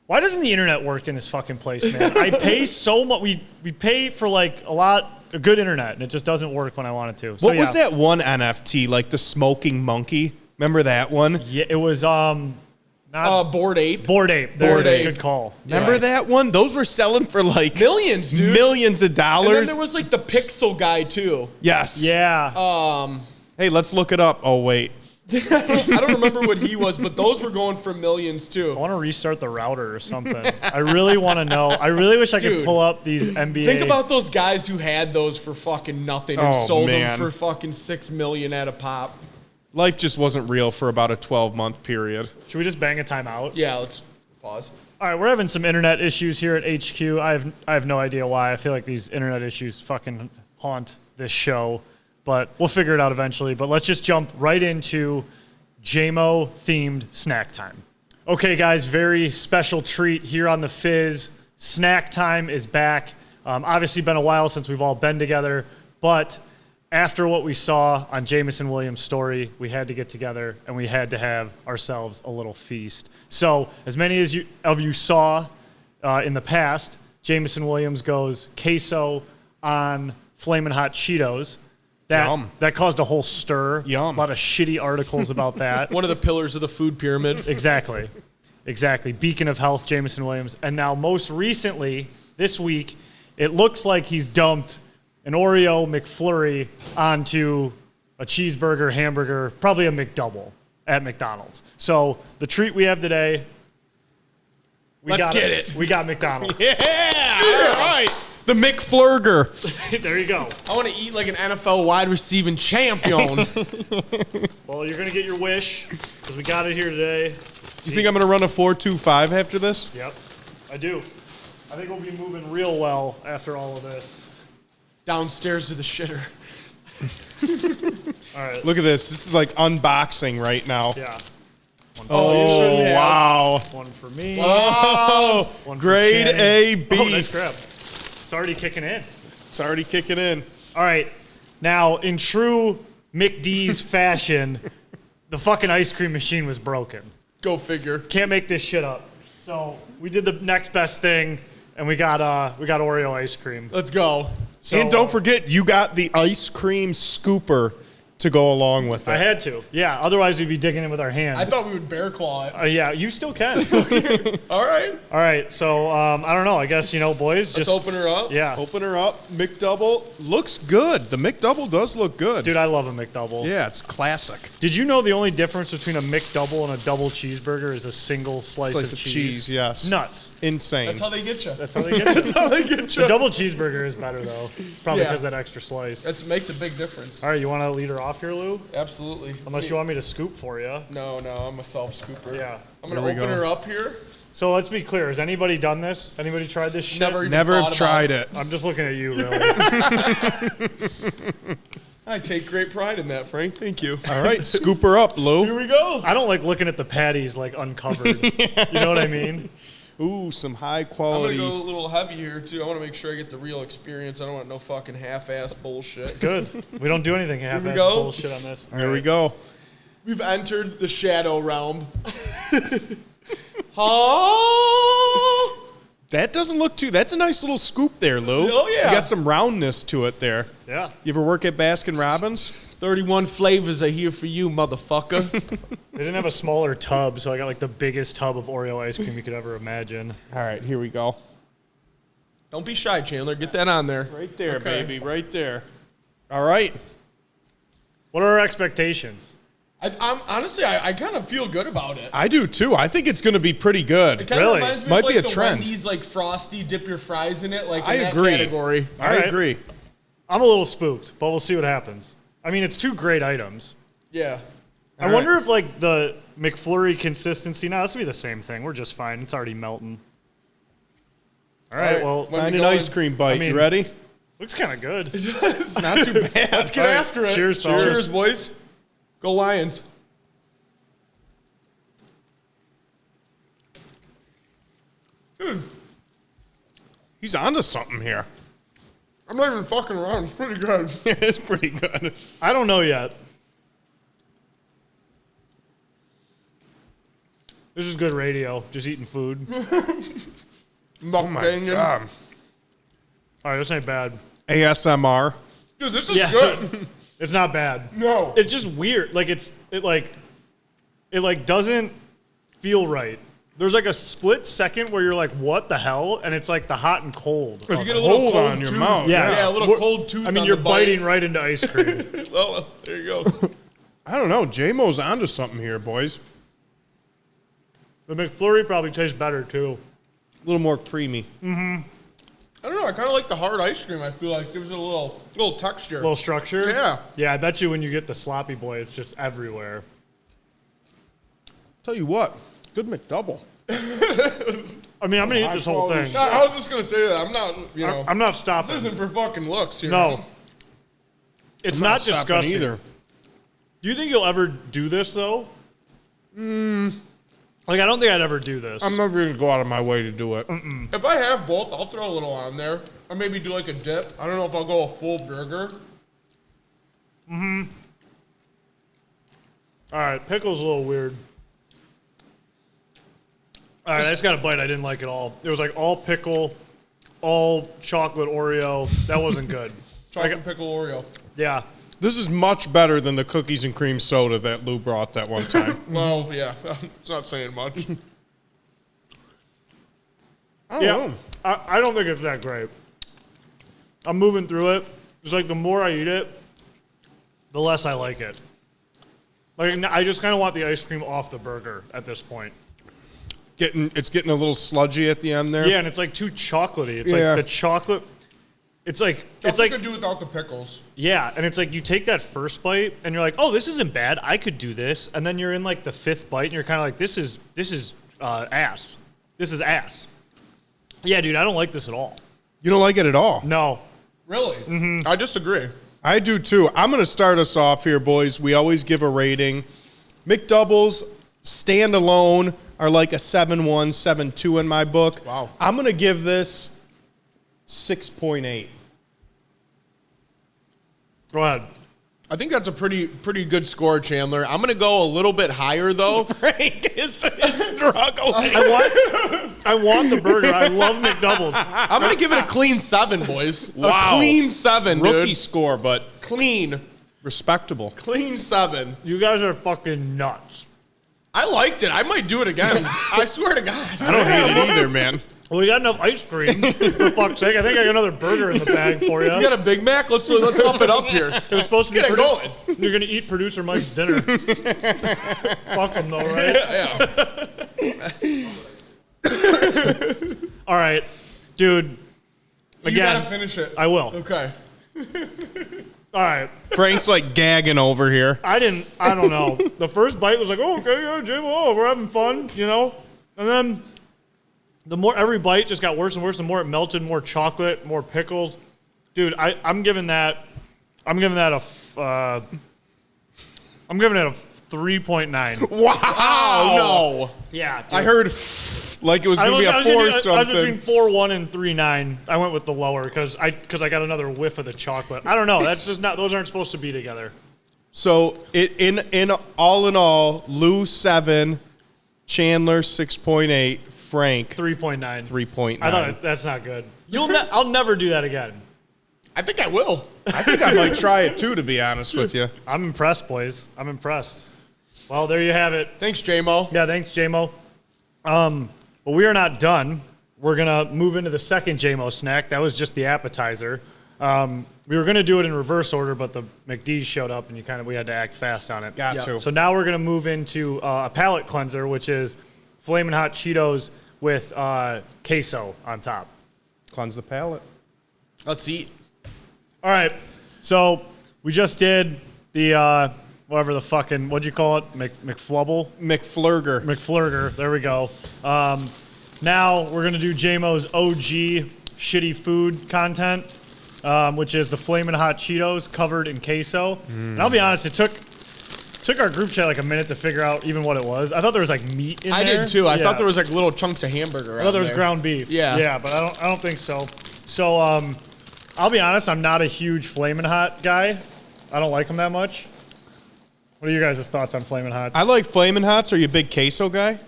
Why doesn't the internet work in this fucking place, man? I pay so much. We pay for like a good internet, and it just doesn't work when I want it to. So, What was that one NFT, like the smoking monkey? Remember that one? Yeah, it was not Bored Ape. Bored Ape. There Bored it is. Ape. Good call. Remember Yes. that one? Those were selling for like Millions, dude. millions of And then dollars. there was like the Pixel guy too. Yes. Yeah. Hey, let's look it up. Oh, wait. I don't remember what he was, but those were going for millions I too. want to restart the router or something. I really want to know. I really wish I could Dude, pull up these NBA. Think about those guys who had those for fucking nothing and Oh, sold man. them for fucking $6 million at a pop. Life just wasn't real for about a 12-month period. Should we just bang a timeout? Yeah, let's pause. All right, we're having some internet issues here at HQ. I have no idea why. I feel like these internet issues fucking haunt this show, but we'll figure it out eventually. But let's just jump right into Jamo themed snack time. Okay, guys, very special treat here on the Fizz. Snack time is back. Obviously, been a while since we've all been together, but after what we saw on Jamison Williams' story, we had to get together and we had to have ourselves a little feast. So, as many of you saw in the past, Jamison Williams goes queso on Flamin' Hot Cheetos. That caused a whole stir. Yum. A lot of shitty articles about that. One of the pillars of the food pyramid. Exactly. Beacon of health, Jamison Williams. And now, most recently, this week, it looks like he's dumped an Oreo McFlurry onto a cheeseburger, hamburger, probably a McDouble at McDonald's. So the treat we have today, Let's get it. We got McDonald's. Yeah! All right. The McFlurger. There you go. I want to eat like an NFL wide receiving champion. Well, you're going to get your wish because we got it here today. You think I'm going to run a 4.25 after this? Yep, I do. I think we'll be moving real well after all of this. Downstairs to the shitter. All right. Look at this. This is like unboxing right now. Yeah. One Oh, you should have. wow. One for me. Oh, One for grade Ken. A beef. Oh, nice grab. It's already kicking in. It's already kicking in. All right. Now, in true McD's fashion, the fucking ice cream machine was broken. Go figure. Can't make this shit up. So we did the next best thing, and we got Oreo ice cream. Let's go. So, And don't forget, you got the ice cream scooper to go along with it. I had to. Yeah. Otherwise, we'd be digging in with our hands. I thought we would bear claw it. Yeah, you still can. All right. All right. So I don't know. I guess boys. Let's open her up. Yeah. Open her up. McDouble looks good. The McDouble does look good. Dude, I love a McDouble. Yeah, it's classic. Did you know the only difference between a McDouble and a double cheeseburger is a single slice of cheese? Yes. Nuts. Insane. That's how they get you. That's how they get it. how they get The double cheeseburger is better, though. Probably Yeah. because that extra slice. That makes a big difference. All right, you want to lead her off here, Lou? Absolutely. Unless you want me to scoop for you. No, I'm a self scooper. Yeah. I'm gonna There we open go. her up here. So let's be clear. Has anybody done this? Anybody tried this shit? Never even Never thought tried about it. I'm just looking at you, really. I take great pride in that, Frank. Thank you. All right, scoop her up, Lou. Here we go. I don't like looking at the patties like uncovered. You know what I mean? Ooh, some high I'm quality. going to go a little heavy here, too. I want to make sure I get the real experience. I don't want no fucking half-ass bullshit. Good. We don't do anything half-ass go. bullshit on this. Here we go. We've entered the shadow realm. Oh! That doesn't look too. That's a nice little scoop there, Lou. Oh, yeah. You got some roundness to it there. Yeah. You ever work at Baskin Robbins? 31 flavors are here for you, motherfucker. They didn't have a smaller tub, so I got like the biggest tub of Oreo ice cream you could ever imagine. All right, here we go. Don't be shy, Chandler. Get that on there. Right there, Okay. baby. Right there. All right. What are our expectations? I'm honestly, I kind of feel good about it. I do too. I think it's going to be pretty It good. kind Really? of reminds me Might of like be a the trend. Wendy's like frosty dip your fries in it, like in I that agree. category. All I right. agree. I'm a little spooked, but we'll see what happens. I mean, it's two great items. Yeah. I wonder if like the McFlurry consistency. No, this will be the same thing. We're just fine. It's already melting. All right. right, Well, when- Find we an going? ice cream bite. I mean- you ready? looks kind of good. Not too bad. Let's get All right. after it. Cheers, fellas. Cheers, boys. Go Lions. Dude, He's onto something here. I'm not even fucking around. It's pretty good. It is pretty good. I don't know yet. This is good radio. Just eating food. Oh my god. All right, this ain't bad. ASMR. Dude, this is Yeah. good. It's not bad. No. It's just weird. Like it doesn't feel right. There's like a split second where you're like, what the hell? And it's like the hot and cold. You get a little Hold cold on your tooth. mouth. Yeah, a little We're- cold tooth. I mean, on you're the bite. biting right into ice cream. Well, there you go. I don't know. Jamo's onto something here, boys. The McFlurry probably tastes better too. A little more creamy. I don't know. I kind of like the hard ice cream. I feel like gives it a little texture. A little structure. Yeah. Yeah, I bet you when you get the sloppy boy, it's just everywhere. Tell you what, good McDouble. I mean, I'm gonna eat this whole quality thing. No, I was just gonna say that. I'm not. You know, I'm not stopping. this isn't for fucking looks here. No. It's I'm not stopping disgusting. either. Do you think you'll ever do this though? Like, I don't think I'd ever do this. I'm never going to go out of my way to do it. If I have both, I'll throw a little on there, or maybe do like a dip. I don't know if I'll go a full burger. All right, pickle's a little weird. All right, I just got a bite. I didn't like it all. It was like all pickle, all chocolate Oreo. That wasn't good. Chocolate pickle Oreo. Yeah. This is much better than the cookies and cream soda that Lou brought that one time. Well, yeah, it's not saying much. I don't Yeah. know. I don't think it's that great. I'm moving through it. It's like the more I eat it, the less I like it. Like, I just kind of want the ice cream off the burger at this point. It's getting a little sludgy at the end there. Yeah, and it's like too chocolatey. It's Yeah. like the chocolate. It's like could do without the pickles. yeah, and it's like you take that first bite and you're like, oh, this isn't bad. I could do this, and then you're in like the fifth bite and you're kind of like, this is ass. This is ass. Yeah, dude, I don't like this at all. You don't like it at all. No. Really? I disagree. I do too. I'm going to start us off here, boys. We always give a rating. McDoubles standalone are like a 7.1, 7.2 in my book. Wow. I'm going to give this 6.8. Go ahead. I think that's a pretty good score, Chandler. I'm gonna go a little bit higher though. Frank is struggling. I want the burger. I love McDoubles. I'm gonna give it a clean 7, boys. Wow. A clean 7, Rookie dude. score, but Clean 7. You guys are fucking nuts. I liked it. I might do it again. I swear to God. I don't hate it either, man. Well, we got enough ice cream, for fuck's sake. I think I got another burger in the bag for you. You got a Big Mac? Let's up it up here. It was supposed to be Get it going. You're going to eat producer Mike's dinner. Fuck him, though, right? Yeah. All right. Dude. You Again, gotta finish it. I will. Okay. All right. Frank's like gagging over here. I don't know. The first bite was like, oh, okay, yeah, Jamo, we're having fun, you know? And then the more every bite just got worse and worse. The more it melted, more chocolate, more pickles. Dude, I'm giving that I'm giving that a 3.9. Wow. Oh, no. Yeah, dude. I heard like it was going to be a 4 or I was between something. 4.1 and 3.9. I went with the lower because I got another whiff of the chocolate. I don't know. That's just not. Those aren't supposed to be together. So in all, Lou 7, Chandler 6.8, Frank 3.9. 3.9. I thought that's not good. I'll never do that again. I think I will. I think I might try it too, to be honest with you. I'm impressed, boys. I'm impressed. Well, there you have it. Thanks, Jamo. Yeah, thanks, Jamo. But we are not done. We're gonna move into the second Jamo snack. That was just the appetizer. We were gonna do it in reverse order, but the McD's showed up, and we had to act fast on it. Got to. So now we're gonna move into a palate cleanser, which is Flamin' Hot Cheetos with queso on top. Cleanse the palate. Let's eat. All right. So we just did the whatever the fucking what'd you call it? McFlubble. McFlurger. There we go. Now we're gonna do Jamo's OG shitty food content, which is the Flamin' Hot Cheetos covered in queso. And I'll be honest, it took our group chat like a minute to figure out even what it was. I thought there was like meat in there. I did too. I Yeah. thought there was like little chunks of hamburger. I thought there was ground beef. Yeah. Yeah, but I don't think so. So I'll be honest, I'm not a huge Flamin' Hot guy. I don't like them that much. What are you guys' thoughts on Flamin' Hots? I like Flamin' Hots. Are you a big queso guy?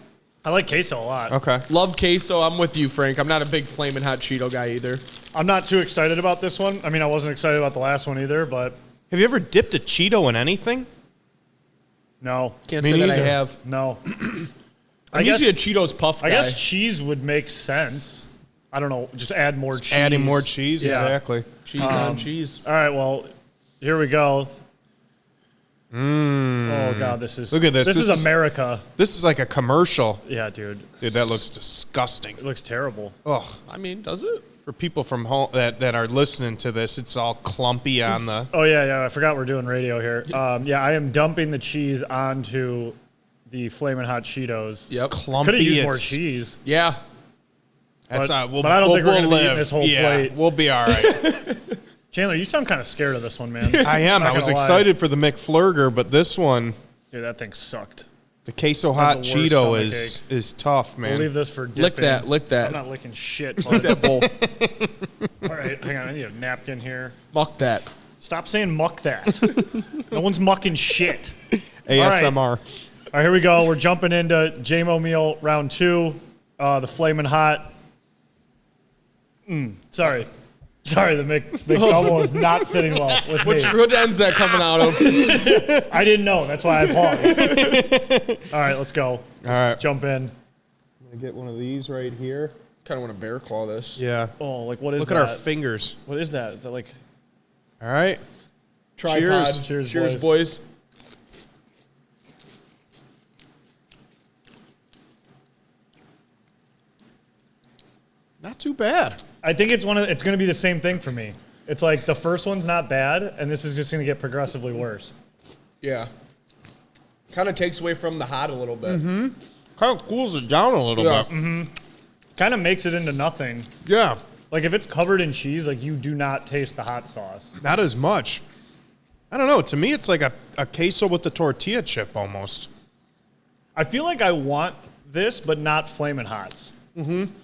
I like queso a lot. Okay. Love queso. I'm with you, Frank. I'm not a big Flamin' Hot Cheeto guy either. I'm not too excited about this one. I mean, I wasn't excited about the last one either, but Have you ever dipped a Cheeto in anything? no. Can't Me say that I neither. have. No. I'm usually a Cheetos puff guy. I guess cheese would make sense. I don't know. Just add more cheese. Adding more cheese, Yeah. exactly. cheese on cheese. All right, well, here we go. Oh, God, this is... Look at this. This This is is- America. This is like a commercial. Yeah, dude. Dude, that looks disgusting. It looks terrible. Ugh. I mean, does it? For people from home that are listening to this, it's all clumpy on the... Oh, yeah. I forgot we're doing radio here. Yeah, I am dumping the cheese onto the Flamin' Hot Cheetos. Yep. Clumpy. Could have used more it's- cheese. Yeah. That's But- we'll, but I don't we'll, think we're we'll gonna be eating live. this whole yeah, plate. We'll be all right. Chandler, you sound kind of scared of this one, man. I am. Not I was gonna lie. excited for the McFlurger, but this one, Dude, that thing sucked. the queso Had hot the worst Cheeto stomachache. is tough, man. We'll leave this for dipping. Lick that. Lick I'm that. not licking shit. Lick that bowl. All right, hang on. I need a napkin here. Muck that. Stop saying muck that. No one's mucking shit. ASMR. All right, here we go. We're jumping into Jamo meal round 2. The Flamin' Hot. Sorry, the McDouble is not sitting well with me. What end's that coming out of? I didn't know. That's why I paused. All right, let's go. All right. Jump in. I'm gonna get one of these right here. Kind of want to bear claw this. Yeah. Oh, like what is Look that? at our fingers. What is that? Is that like... All right. Tripod. Cheers, Cheers, boys. boys. Not too bad. I think it's going to be the same thing for me. It's like the first one's not bad, and this is just going to get progressively worse. Yeah. Kind of takes away from the hot a little bit. Kind of cools it down a little Yeah. bit. Kind of makes it into nothing. Yeah. Like if it's covered in cheese, like you do not taste the hot sauce. Not as much. I don't know. To me, it's like a queso with the tortilla chip almost. I feel like I want this, but not Flamin' Hots.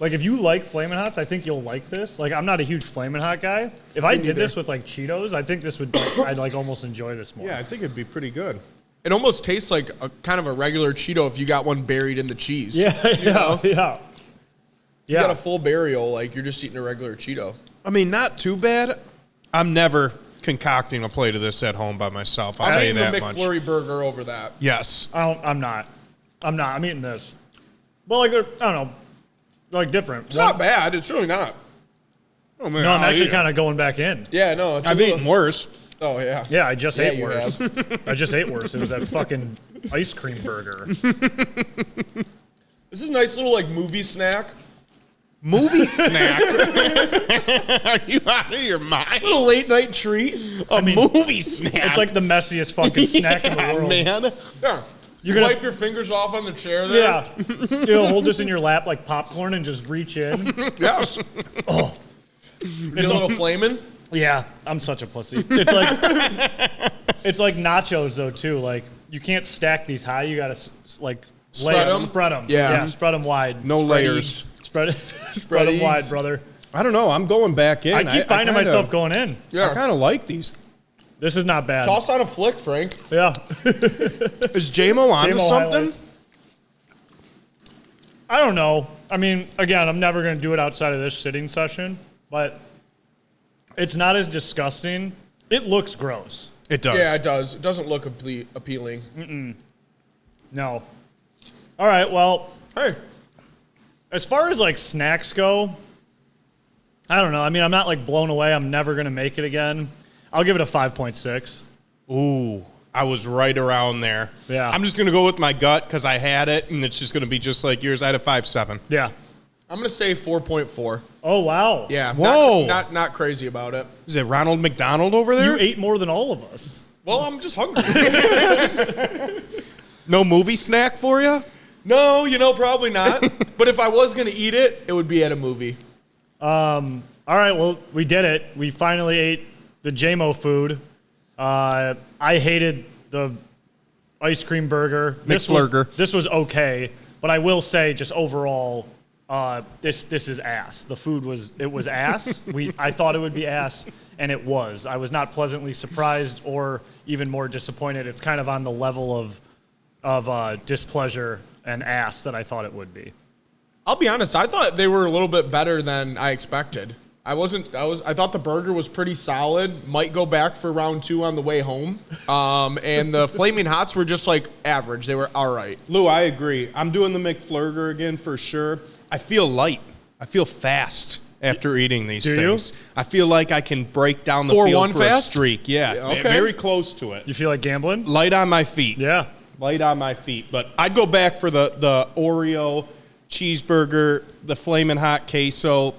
Like if you like Flamin' Hots, I think you'll like this. Like I'm not a huge Flamin' Hot guy. If I did this with like Cheetos, I think this would I'd like almost enjoy this more. Yeah, I think it'd be pretty good. It almost tastes like a kind of a regular Cheeto if you got one buried in the cheese. Yeah. You got a full burial, like you're just eating a regular Cheeto. I mean, not too bad. I'm never concocting a plate of this at home by myself. I'll I'm tell you eating that the much. McFlurry burger over that. Yes. I'm not. I'm eating this. Well, like I don't know, like different. It's not bad. It's really not. Oh, man, No, I'm I'll actually eat it. kind of going back in. Yeah, no. It's I've eaten worse. Oh, yeah. Yeah, I just Yeah, ate you worse. I just ate worse. It was that fucking ice cream burger. This is a nice little, like, movie snack. Movie snack? Are you out of your mind? Little late-night treat. A movie snack? It's like the messiest fucking snack in the Yeah, world. man. Yeah. You're gonna wipe your fingers off on the chair there. Yeah. You know, hold this in your lap like popcorn and just reach in. Yes. Oh. Get a little flaming. Yeah, I'm such a pussy. It's like it's like nachos though too. Like you can't stack these high. You gotta like Spread 'em? Spread them. Yeah. Spread them wide. No layers. Spread them wide, eats. brother. I don't know. I'm going back in. I keep finding myself going in. Yeah. I kind of like these. This is not bad. Toss out a flick, Frank. Yeah. Is Jamo onto Jamo something? highlights. I don't know. I mean, again, I'm never going to do it outside of this sitting session, but it's not as disgusting. It looks gross. It does. Yeah, it does. It doesn't look appealing. No. All right, well, Hey. as far as like snacks go, I don't know. I mean, I'm not like blown away. I'm never going to make it again. I'll give it a 5.6. Ooh, I was right around there. Yeah. I'm just going to go with my gut because I had it, and it's just going to be just like yours. I had a 5.7. Yeah. I'm going to say 4.4. Oh, wow. Yeah. Whoa. Not crazy about it. Is it Ronald McDonald over there? You ate more than all of us. Well, I'm just hungry. No movie snack for you? No, probably not. But if I was going to eat it, it would be at a movie. All right, well, we did it. We finally ate the Jamo food. I hated the ice cream burger. McFlurger. This was okay, but I will say, just overall, this is ass. The food was ass. I thought it would be ass, and it was. I was not pleasantly surprised or even more disappointed. It's kind of on the level of displeasure and ass that I thought it would be. I'll be honest, I thought they were a little bit better than I expected. I thought the burger was pretty solid. Might go back for round 2 on the way home. And the Flaming Hots were just like average. They were all right. Lou, I agree. I'm doing the McFlurger again for sure. I feel light. I feel fast after eating these Do things. you? I feel like I can break down the 4-1 field for fast? a streak. Yeah, Okay. very close to it. You feel like gambling? Light on my feet. Yeah. Light on my feet. But I'd go back for the Oreo cheeseburger, the Flamin' Hot Queso.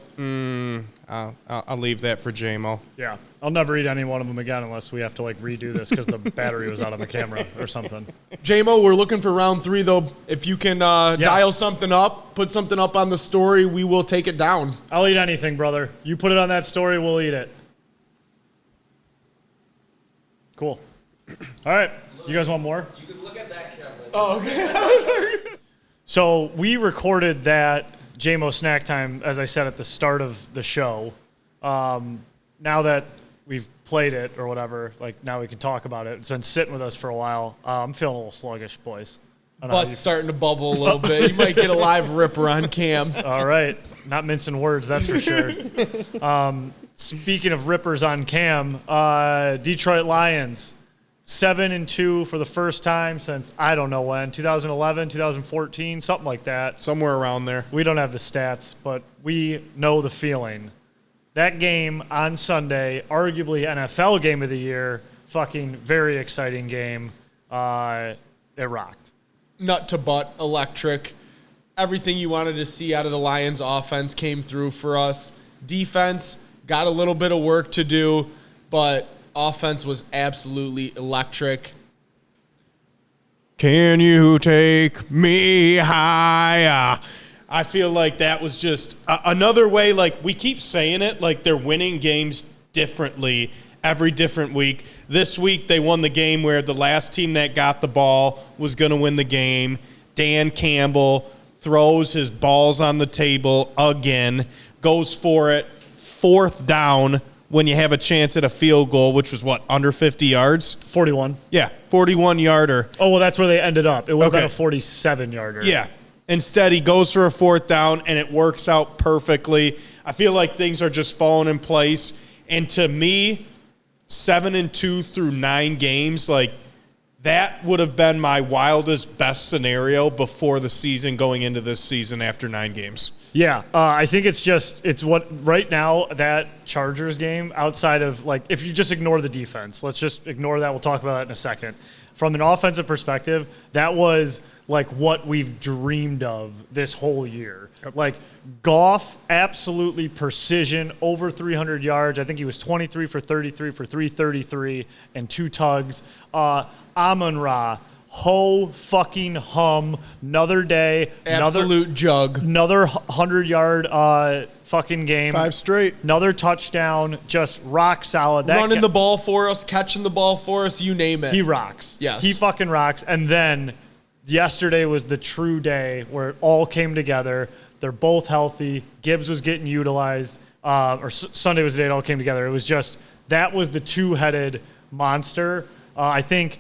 I'll leave that for Jamo. Yeah. I'll never eat any one of them again unless we have to like redo this because the battery was out on the camera or something. Jamo, we're looking for round 3, though. If you can dial something up, put something up on the story, we will take it down. I'll eat anything, brother. You put it on that story, we'll eat it. Cool. All right. You guys want more? You can look at that camera. Oh, okay. So we recorded that Jamo Snack Time, as I said at the start of the show. Now that we've played it or whatever, like now we can talk about it. It's been sitting with us for a while. I'm feeling a little sluggish, boys. I don't know how Butt's starting to bubble a little bit. You might get a live ripper on cam. All right. Not mincing words, that's for sure. Speaking of rippers on cam, Detroit Lions, 7-2 for the first time since I don't know when, 2011, 2014, something like that. Somewhere around there. We don't have the stats, but we know the feeling. That game on Sunday, arguably NFL game of the year, fucking very exciting game. It rocked. Nut to butt, electric. Everything you wanted to see out of the Lions offense came through for us. Defense got a little bit of work to do, but offense was absolutely electric. Can you take me higher? I feel like that was just another way, like we keep saying it, like they're winning games differently every different week. This week they won the game where the last team that got the ball was going to win the game. Dan Campbell throws his balls on the table again, goes for it, 4th down when you have a chance at a field goal, which was what, under 50 yards? 41. Yeah, 41-yarder. Oh, well, that's where they ended up. It would have been a Okay. 47-yarder. Yeah. Instead, he goes for a 4th down, and it works out perfectly. I feel like things are just falling in place. And to me, 7-2 through 9 games, like that would have been my wildest, best scenario before the season going into this season after 9 games. Yeah, I think it's what right now, that Chargers game, outside of like, if you just ignore the defense, let's just ignore that. We'll talk about that in a second. From an offensive perspective, that was like what we've dreamed of this whole year. Like Goff, absolutely precision, over 300 yards. I think he was 23 for 33 for 333 and 2 tugs. Amon-Ra, Ho fucking hum. Another day. Absolute jug. Another 100-yard fucking game. 5 straight. Another touchdown. Just rock solid. Running the ball for us, catching the ball for us, you name it. He rocks. Yes. He fucking rocks. And then yesterday was the true day where it all came together. They're both healthy. Gibbs was getting utilized. Sunday was the day it all came together. It was just, that was the two-headed monster. I think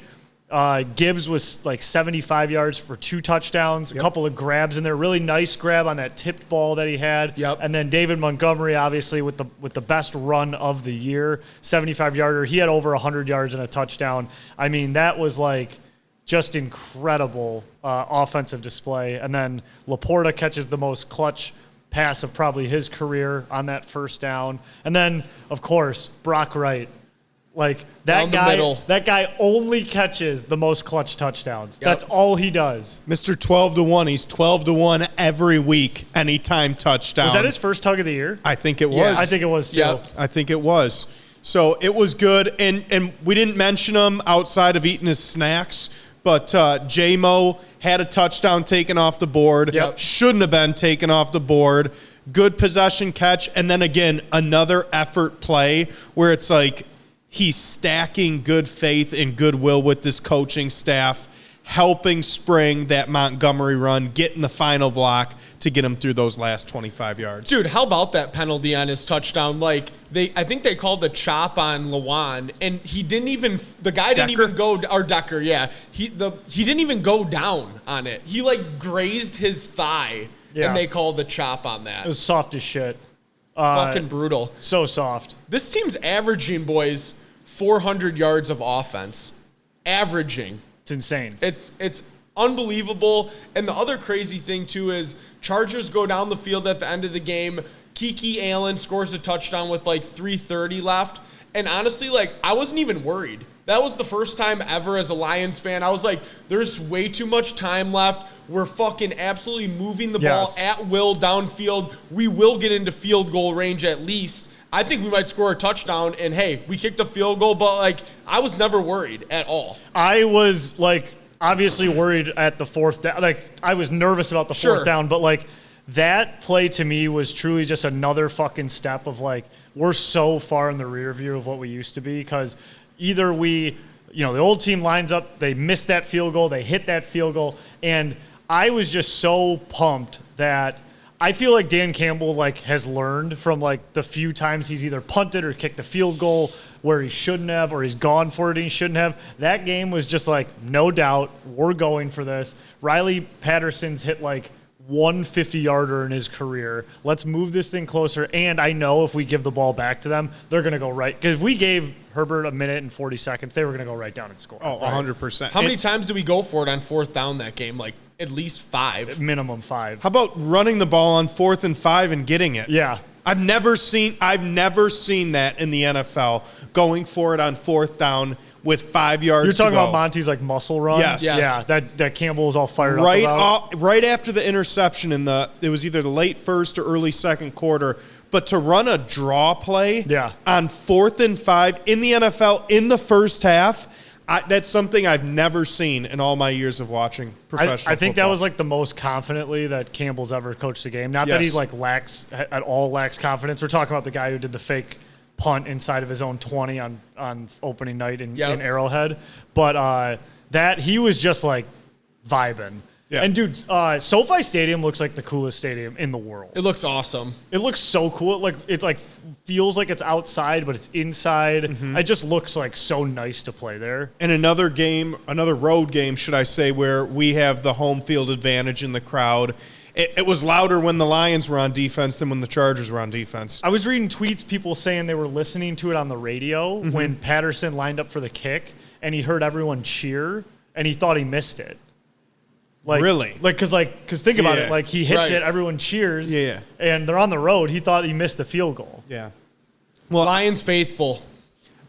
Gibbs was like 75 yards for 2 touchdowns, a couple of grabs in there. Really nice grab on that tipped ball that he had. Yep. And then David Montgomery, obviously, with the best run of the year, 75-yarder. He had over 100 yards and a touchdown. I mean, that was like just incredible offensive display. And then Laporta catches the most clutch pass of probably his career on that first down. And then, of course, Brock Wright. Like, that guy only catches the most clutch touchdowns. Yep. That's all he does. Mr. 12-1. He's 12-1 every week, anytime touchdown. Was that his first tug of the year? I think it was. Yes. I think it was, too. Yep. I think it was. So it was good. And we didn't mention him outside of eating his snacks, but Jamo had a touchdown taken off the board. Yep. Shouldn't have been taken off the board. Good possession catch. And then again, another effort play where it's like, he's stacking good faith and goodwill with this coaching staff, helping spring that Montgomery run, getting the final block to get him through those last 25 yards. Dude, how about that penalty on his touchdown? Like, I think they called the chop on Lewan, and he didn't even, the guy didn't Decker? even go, or Decker, yeah. He didn't even go down on it. He, like, grazed his thigh, Yeah. and they called the chop on that. It was soft as shit. Fucking brutal. So soft. This team's averaging, boys, 400 yards of offense. Averaging. It's insane. It's unbelievable. And the other crazy thing, too, is Chargers go down the field at the end of the game. Kiki Allen scores a touchdown with like 3:30 left. And honestly, like, I wasn't even worried. That was the first time ever as a Lions fan. I was like, there's way too much time left. We're fucking absolutely moving the ball at will downfield. We will get into field goal range at least. I think we might score a touchdown, and hey, we kicked a field goal, but like, I was never worried at all. I was like obviously worried at the fourth down. Like, I was nervous about the fourth down, but like, that play to me was truly just another fucking step of like, we're so far in the rear view of what we used to be, because either we, the old team lines up, they miss that field goal, they hit that field goal, and I was just so pumped that I feel like Dan Campbell like has learned from like the few times he's either punted or kicked a field goal where he shouldn't have, or he's gone for it and he shouldn't have. That game was just like, no doubt, we're going for this. Riley Patterson's hit like 150-yarder in his career. Let's move this thing closer. And I know if we give the ball back to them, they're going to go right. Because if we gave Herbert a minute and 40 seconds, they were going to go right down and score. Oh, 100%. How many times did we go for it on fourth down that game? Like, at least 5. Minimum 5. How about running the ball on 4th and 5 and getting it? Yeah. I've never seen that in the NFL, going for it on 4th down with 5 yards. You're talking to go. about Monty's like muscle run? Yes. Yeah, that Campbell was all fired up about. Right after the interception it was either the late first or early second quarter, but to run a draw play on 4th and 5 in the NFL in the first half, that's something I've never seen in all my years of watching professional football. I think that was like the most confidently that Campbell's ever coached the game. Not that he like lacks confidence. We're talking about the guy who did the fake punt inside of his own 20 on opening night in Arrowhead. But that he was just like vibing. Yeah. And dude, SoFi Stadium looks like the coolest stadium in the world. It looks awesome. It looks so cool. Like, it's like feels like it's outside, but it's inside. Mm-hmm. It just looks like so nice to play there. And another road game, should I say, where we have the home field advantage in the crowd. It was louder when the Lions were on defense than when the Chargers were on defense. I was reading tweets, people saying they were listening to it on the radio when Patterson lined up for the kick, and he heard everyone cheer, and he thought he missed it. Like, really? Because think about it. Like, he hits it, everyone cheers, and they're on the road. He thought he missed the field goal. Yeah. Well, Lions faithful.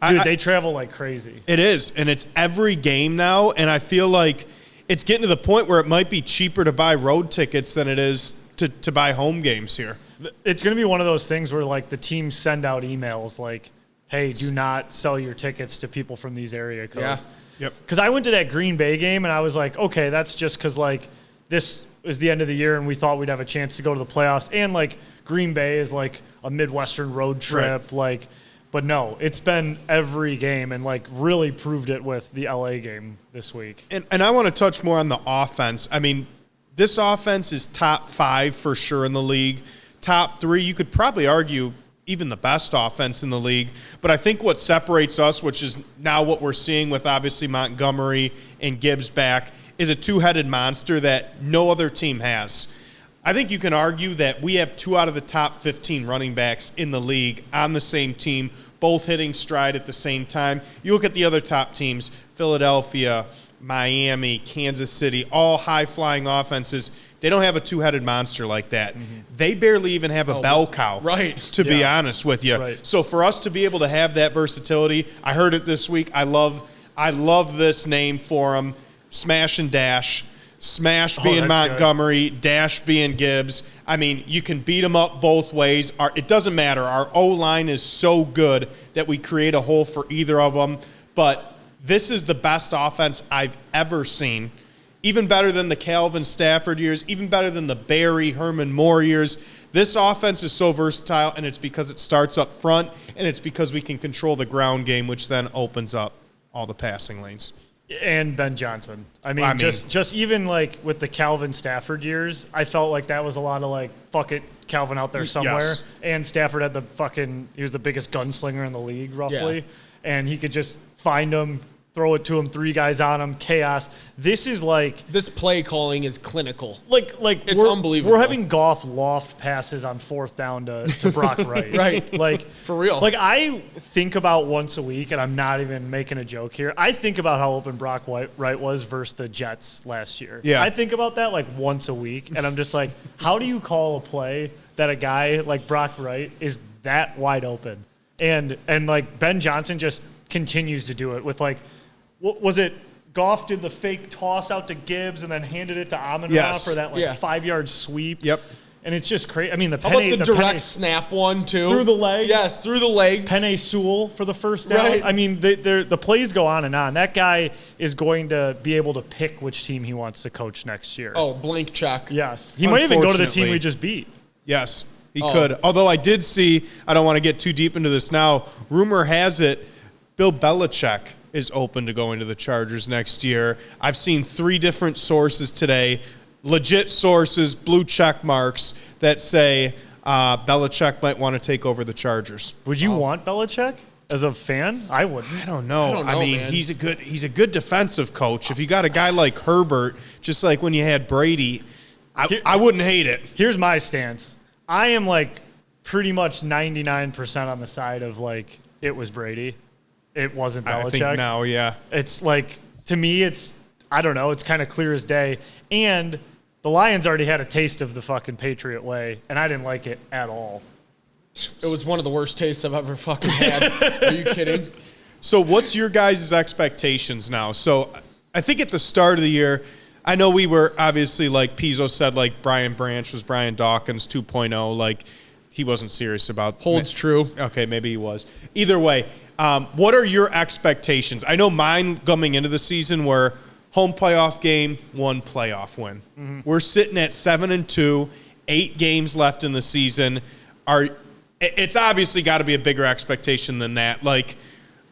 Dude, they travel like crazy. It is, and it's every game now, and I feel like it's getting to the point where it might be cheaper to buy road tickets than it is to buy home games here. It's going to be one of those things where, like, the teams send out emails like, hey, do not sell your tickets to people from these area codes. Yep. Because I went to that Green Bay game and I was like, okay, that's just because like this is the end of the year and we thought we'd have a chance to go to the playoffs. And like Green Bay is like a Midwestern road trip. Like, but no, it's been every game and like really proved it with the LA game this week. And I want to touch more on the offense. I mean, this offense is top 5 for sure in the league. Top 3, you could probably argue even the best offense in the league. But I think what separates us, which is now what we're seeing with obviously Montgomery and Gibbs back, is a two-headed monster that no other team has. I think you can argue that we have 2 out of the top 15 running backs in the league on the same team, both hitting stride at the same time. You look at the other top teams, Philadelphia, Miami, Kansas City, all high-flying offenses. They don't have a two-headed monster like that. They barely even have a bell cow, to be honest with you. Right. So for us to be able to have that versatility, I heard it this week. I love this name for them, Smash and Dash. Smash being Montgomery, good. Dash being Gibbs. I mean, you can beat them up both ways. It doesn't matter. Our O-line is so good that we create a hole for either of them. But this is the best offense I've ever seen. Even better than the Calvin Stafford years, even better than the Barry Herman Moore years. This offense is so versatile, and it's because it starts up front, and it's because we can control the ground game, which then opens up all the passing lanes. And Ben Johnson. I mean, just even like with the Calvin Stafford years, I felt like that was a lot of like, fuck it, Calvin out there somewhere. Yes. And Stafford had he was the biggest gunslinger in the league, roughly. Yeah. And he could just find him, throw it to him, 3 guys on him, chaos. This is like... This play calling is clinical. Like it's unbelievable. We're having Goff loft passes on 4th down to Brock Wright. Right. Like, for real. Like, I think about once a week, and I'm not even making a joke here, I think about how open Brock Wright was versus the Jets last year. Yeah. I think about that like once a week, and I'm just like, how do you call a play that a guy like Brock Wright is that wide open? And like, Ben Johnson just continues to do it with like, what was it? Goff did the fake toss out to Gibbs and then handed it to Amon-Ra for that 5-yard sweep. Yep. And it's just crazy. I mean, How about the direct snap one too? Through the legs? Yes, through the legs. Penei Sewell for the first down. Right. I mean, the plays go on and on. That guy is going to be able to pick which team he wants to coach next year. Oh, blank check. Yes. He might even go to the team we just beat. Yes, he could. Although I did see, I don't want to get too deep into this now, rumor has it Bill Belichick is open to going to the Chargers next year. I've seen 3 different sources today, legit sources, blue check marks, that say Belichick might want to take over the Chargers. Would you want Belichick as a fan? I wouldn't. I don't know. I mean, man. he's a good defensive coach. If you got a guy like Herbert, just like when you had Brady, I wouldn't hate it. Here's my stance. I am like pretty much 99% on the side of like it was Brady. It wasn't Belichick. I think now, yeah. It's like, to me, I don't know, it's kind of clear as day. And the Lions already had a taste of the fucking Patriot way, and I didn't like it at all. It was one of the worst tastes I've ever fucking had. Are you kidding? So what's your guys' expectations now? So I think at the start of the year, I know we were obviously, like Pizzo said, like Brian Branch was Brian Dawkins 2.0. Like, he wasn't serious about... Holds true. Okay, maybe he was. Either way, what are your expectations? I know mine coming into the season were home playoff game, 1 playoff win. Mm-hmm. We're sitting at 7-2, 8 games left in the season. It's obviously got to be a bigger expectation than that. Like,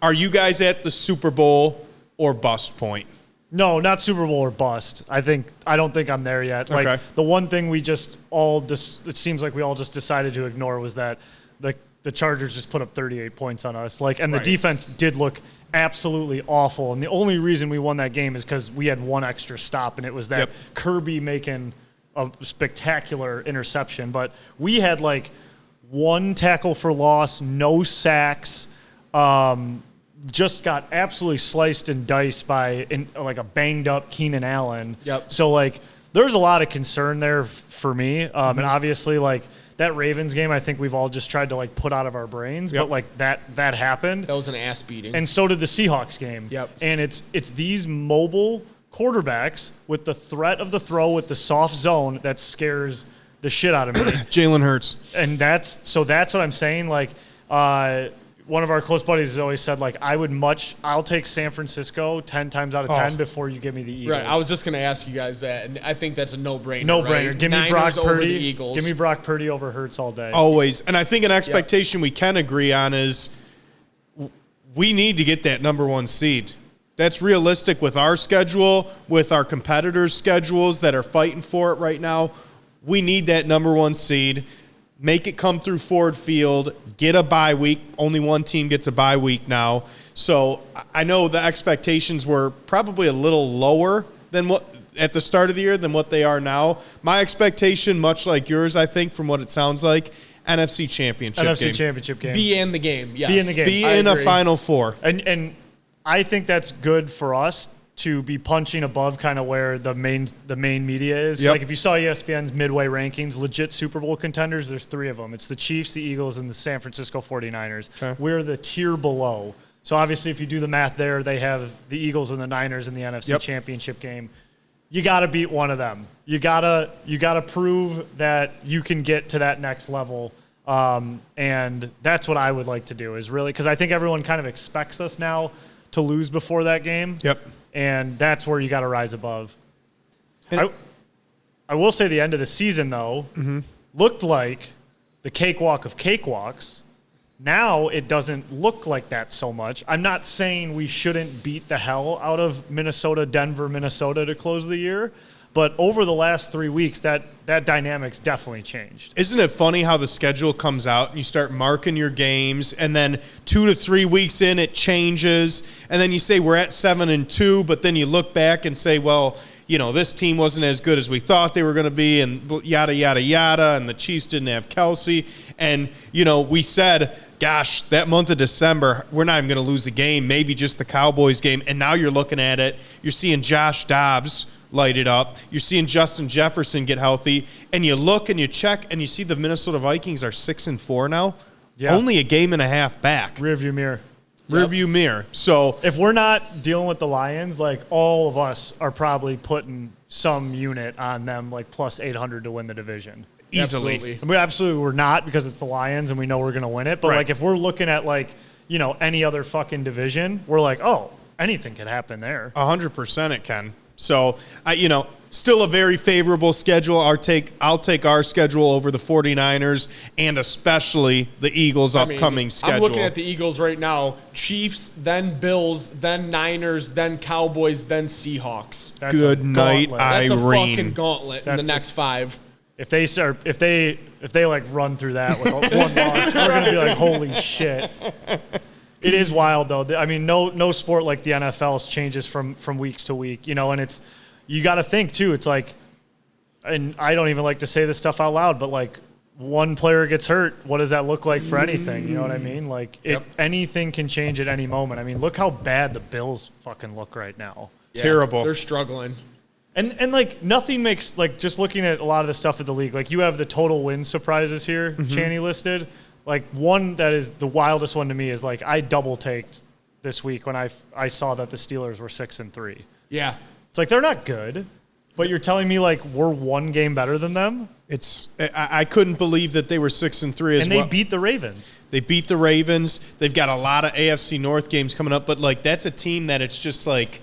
are you guys at the Super Bowl or bust point? No, not Super Bowl or bust. I don't think I'm there yet. Like, okay. The one thing we just it seems like we all just decided to ignore was that the Chargers just put up 38 points on us. Like, and the defense did look absolutely awful. And the only reason we won that game is because we had 1 extra stop, and it was that Kirby making a spectacular interception. But we had like 1 tackle for loss, no sacks. Just got absolutely sliced and diced by like a banged up Keenan Allen. Yep. So like there's a lot of concern there for me. And obviously like that Ravens game, I think we've all just tried to like put out of our brains, but like that happened. That was an ass beating. And so did the Seahawks game. Yep. And it's these mobile quarterbacks with the threat of the throw with the soft zone that scares the shit out of me. Jalen Hurts. And that's what I'm saying. Like, one of our close buddies has always said, like, I'll take San Francisco 10 times out of 10 before you give me the Eagles. Right. I was just going to ask you guys that, and I think that's a no-brainer. No-brainer. Right? Give me Niners Brock over Purdy. the Eagles. Give me Brock Purdy over Hurts all day. Always. And I think an expectation we can agree on is we need to get that number 1 seed. That's realistic with our schedule, with our competitors' schedules that are fighting for it right now. We need that number 1 seed. Make it come through Ford Field, get a bye week. Only one team gets a bye week now. So I know the expectations were probably a little lower than what at the start of the year than what they are now. My expectation, much like yours, I think, from what it sounds like, NFC Championship game. Be in the game, yes. Be in the game. Be in a Final Four. And I think that's good for us to be punching above kind of where the main media is. Yep. Like if you saw ESPN's midway rankings, legit Super Bowl contenders, there's 3 of them. It's the Chiefs, the Eagles, and the San Francisco 49ers. Okay. We're the tier below. So obviously if you do the math there, they have the Eagles and the Niners in the NFC Championship game. You got to beat one of them. You gotta prove that you can get to that next level. And that's what I would like to do is really, because I think everyone kind of expects us now to lose before that game. Yep. And that's where you got to rise above. I will say the end of the season, though, looked like the cakewalk of cakewalks. Now it doesn't look like that so much. I'm not saying we shouldn't beat the hell out of Denver, Minnesota to close the year. But over the last 3 weeks, that dynamic's definitely changed. Isn't it funny how the schedule comes out and you start marking your games, and then 2 to 3 weeks in it changes, and then you say we're at 7-2, but then you look back and say, well, you know, this team wasn't as good as we thought they were going to be, and yada, yada, yada, and the Chiefs didn't have Kelsey. And, you know, we said, gosh, that month of December, we're not even going to lose a game, maybe just the Cowboys game. And now you're looking at it, you're seeing Josh Dobbs light it up. You're seeing Justin Jefferson get healthy, and you look and you check and you see the Minnesota Vikings are 6-4 now. Yeah. Only a game and a half back. Rearview mirror. Rearview mirror. So if we're not dealing with the Lions, like all of us are probably putting some unit on them, like plus 800 to win the division. Easily. Absolutely we're not, because it's the Lions and we know we're going to win it. But like if we're looking at like, you know, any other fucking division, we're like, oh, anything could happen there. 100% it can. So, still a very favorable schedule. I'll take our schedule over the 49ers and especially the Eagles' upcoming schedule. I'm looking at the Eagles right now. Chiefs, then Bills, then Niners, then Cowboys, then Seahawks. That's Good night, That's a Irene. fucking gauntlet in the next 5. If they like run through that with one loss, we're gonna be like, holy shit. It is wild, though. I mean, no sport like the NFL changes from weeks to week, you know, and it's – you got to think, too. It's like – and I don't even like to say this stuff out loud, but, like, one player gets hurt, what does that look like for anything? You know what I mean? Like, anything can change at any moment. I mean, look how bad the Bills fucking look right now. Yeah, terrible. They're struggling. And like, nothing makes – like, just looking at a lot of the stuff at the league, like, you have the total win surprises here, Chaney listed. Like, one that is the wildest one to me is, like, I double-taked this week when I saw that the Steelers were 6-3. Yeah. It's like, they're not good, but you're telling me, like, we're one game better than them? I couldn't believe that they were 6-3 as well. And they beat the Ravens. They beat the Ravens. They've got a lot of AFC North games coming up, but, like, that's a team that it's just, like,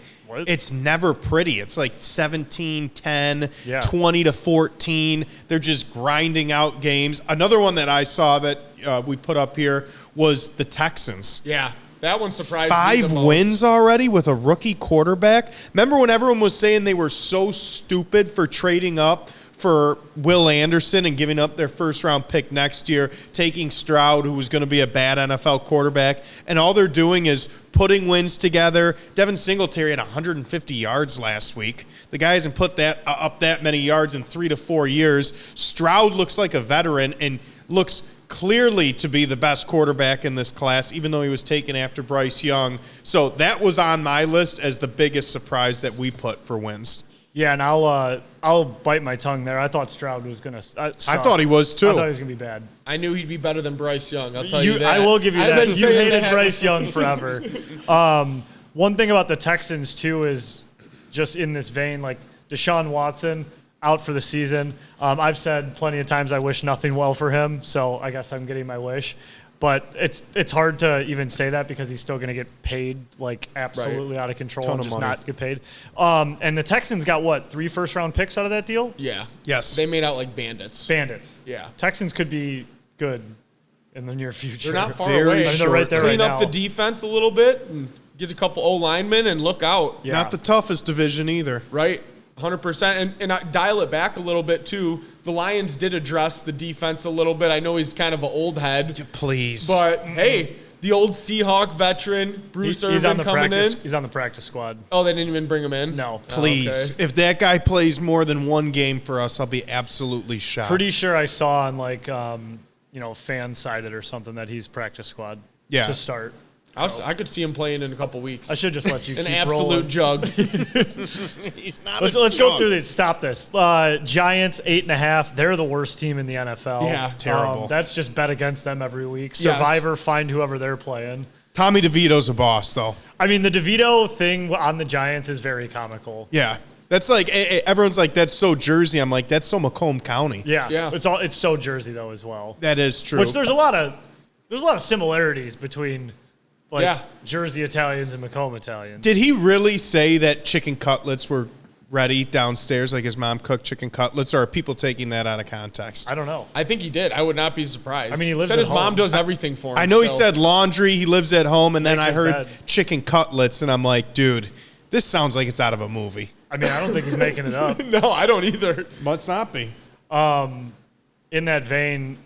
it's never pretty. It's like 17-10, 20-14. They're just grinding out games. Another one that I saw that we put up here was the Texans. Yeah, that one surprised me the 5 most. wins already with a rookie quarterback. Remember when everyone was saying they were so stupid for trading up for Will Anderson and giving up their first-round pick next year, taking Stroud, who was going to be a bad NFL quarterback, and all they're doing is putting wins together. Devin Singletary had 150 yards last week. The guy hasn't put that up that many yards in 3 to 4 years. Stroud looks like a veteran and looks clearly to be the best quarterback in this class, even though he was taken after Bryce Young. So that was on my list as the biggest surprise that we put for wins. Yeah, and I'll bite my tongue there. I thought Stroud was going to I thought he was, too. I thought he was going to be bad. I knew he'd be better than Bryce Young. I'll tell you that. I will give you I've that. been You saying hated that. Bryce Young forever. One thing about the Texans, too, is just in this vein, like Deshaun Watson out for the season. I've said plenty of times I wish nothing well for him, so I guess I'm getting my wish. But it's hard to even say that because he's still going to get paid like absolutely out of control Ton and of just money. not get paid. And the Texans got what, 3 first-round picks out of that deal? Yeah. Yes. They made out like bandits. Bandits. Yeah. Texans could be good in the near future. They're not far Very away. I mean, they're right there Clean right up now. the defense a little bit and get a couple O linemen and look out. Yeah. Not the toughest division either. Right? 100%. And I dial it back a little bit, too. The Lions did address the defense a little bit. I know he's kind of an old head. Please. But, hey, the old Seahawk veteran, Bruce He's on Irvin the coming practice. in. He's on the practice squad. Oh, they didn't even bring him in? No. Please. okay. If that guy plays more than one game for us, I'll be absolutely shocked. Pretty sure I saw on like fan sided or something that he's practice squad to start. I could see him playing in a couple weeks. I should just let you An keep absolute rolling. jug. He's not Let's go through this. Stop this. Giants 8.5. They're the worst team in the NFL. Yeah. Terrible. That's just bet against them every week. Survivor, find whoever they're playing. Tommy DeVito's a boss, though. I mean, the DeVito thing on the Giants is very comical. Yeah. That's like, everyone's like, that's so Jersey. I'm like, that's so Macomb County. Yeah. Yeah. It's so Jersey though as well. That is true. Which there's a lot of similarities between like Yeah. Jersey Italians and Macomb Italians. Did he really say that chicken cutlets were ready downstairs, like his mom cooked chicken cutlets, or are people taking that out of context? I don't know. I think he did. I would not be surprised. I mean, he lives said at his mom home. does everything for him. I know he so- said laundry, he lives at home, and then Makes I his heard bed. chicken cutlets, and I'm like, dude, this sounds like it's out of a movie. I mean, I don't think he's making it up. No, I don't either. Must not be. In that vein,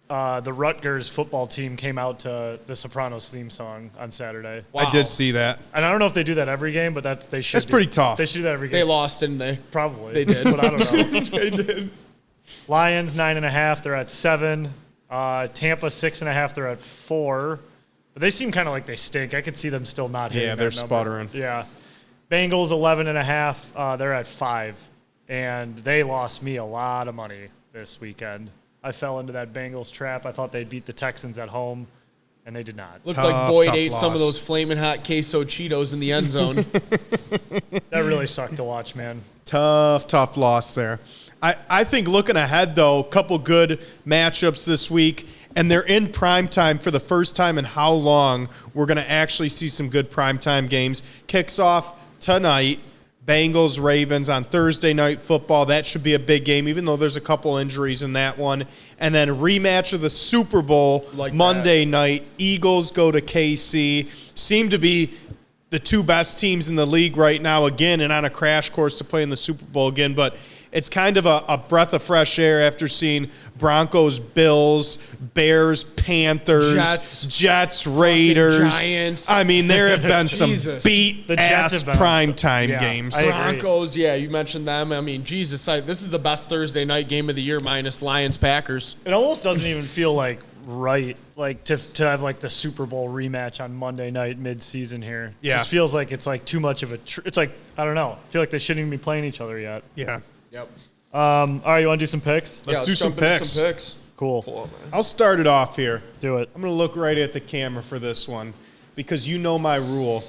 the Rutgers football team came out to the Sopranos theme song on Saturday. Wow. I did see that. And I don't know if they do that every game, but they should. That's pretty tough. They should do that every game. They lost, didn't they? Probably. They did. But I don't know. They did. Lions 9.5. They're at 7. Tampa 6.5. They're at 4. But they seem kind of like they stink. I could see them still not hitting. Yeah, that they're number. sputtering. Yeah. Bengals 11.5. They're at 5, and they lost me a lot of money this weekend. I fell into that Bengals trap. I thought they'd beat the Texans at home, and they did not. Looked Tough, like Boyd tough ate some of loss. those flaming hot queso Cheetos in the end zone. That really sucked to watch, man. Tough loss there. I think looking ahead, though, a couple good matchups this week, and they're in primetime for the first time in how long we're going to actually see some good primetime games. Kicks off tonight, Bengals, Ravens on Thursday Night Football. That should be a big game, even though there's a couple injuries in that one. And then rematch of the Super Bowl Like Monday night. Eagles go to KC. Seem to be the two best teams in the league right now again and on a crash course to play in the Super Bowl again. But it's kind of a breath of fresh air after seeing Broncos, Bills, Bears, Panthers, Jets, Raiders. Giants. I mean, there have been some Jesus. The Jets beat-ass have been primetime yeah, games. I agree. Broncos, yeah, you mentioned them. I mean, Jesus, this is the best Thursday night game of the year minus Lions-Packers. It almost doesn't even feel like right, like to have like the Super Bowl rematch on Monday night mid-season here. Yeah. It just feels like it's like too much of a. It's like I don't know. I feel like they shouldn't even be playing each other yet. Yeah. Yep. All right, you want to do some picks? Let's do some jump into picks. Some picks. Cool. Pull up, man. I'll start it off here. Do it. I'm going to look right at the camera for this one because you know my rule.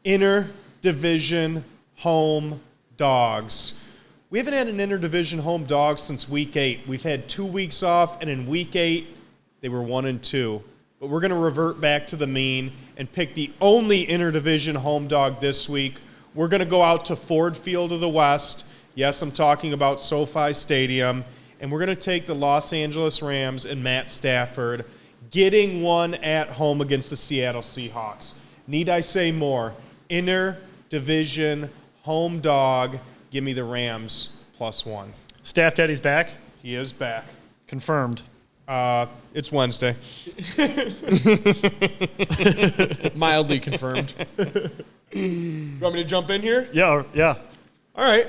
Inter-division home dogs. We haven't had an inter-division home dog since week 8. We've had 2 weeks off, and in week 8, they were 1-2. But we're going to revert back to the mean and pick the only inter-division home dog this week. We're going to go out to Ford Field of the West. Yes, I'm talking about SoFi Stadium. And we're going to take the Los Angeles Rams and Matt Stafford getting one at home against the Seattle Seahawks. Need I say more? Inter-division home dog. Give me the Rams +1. Staff Daddy's back. He is back. Confirmed. It's Wednesday. Mildly confirmed. You want me to jump in here? Yeah. All right.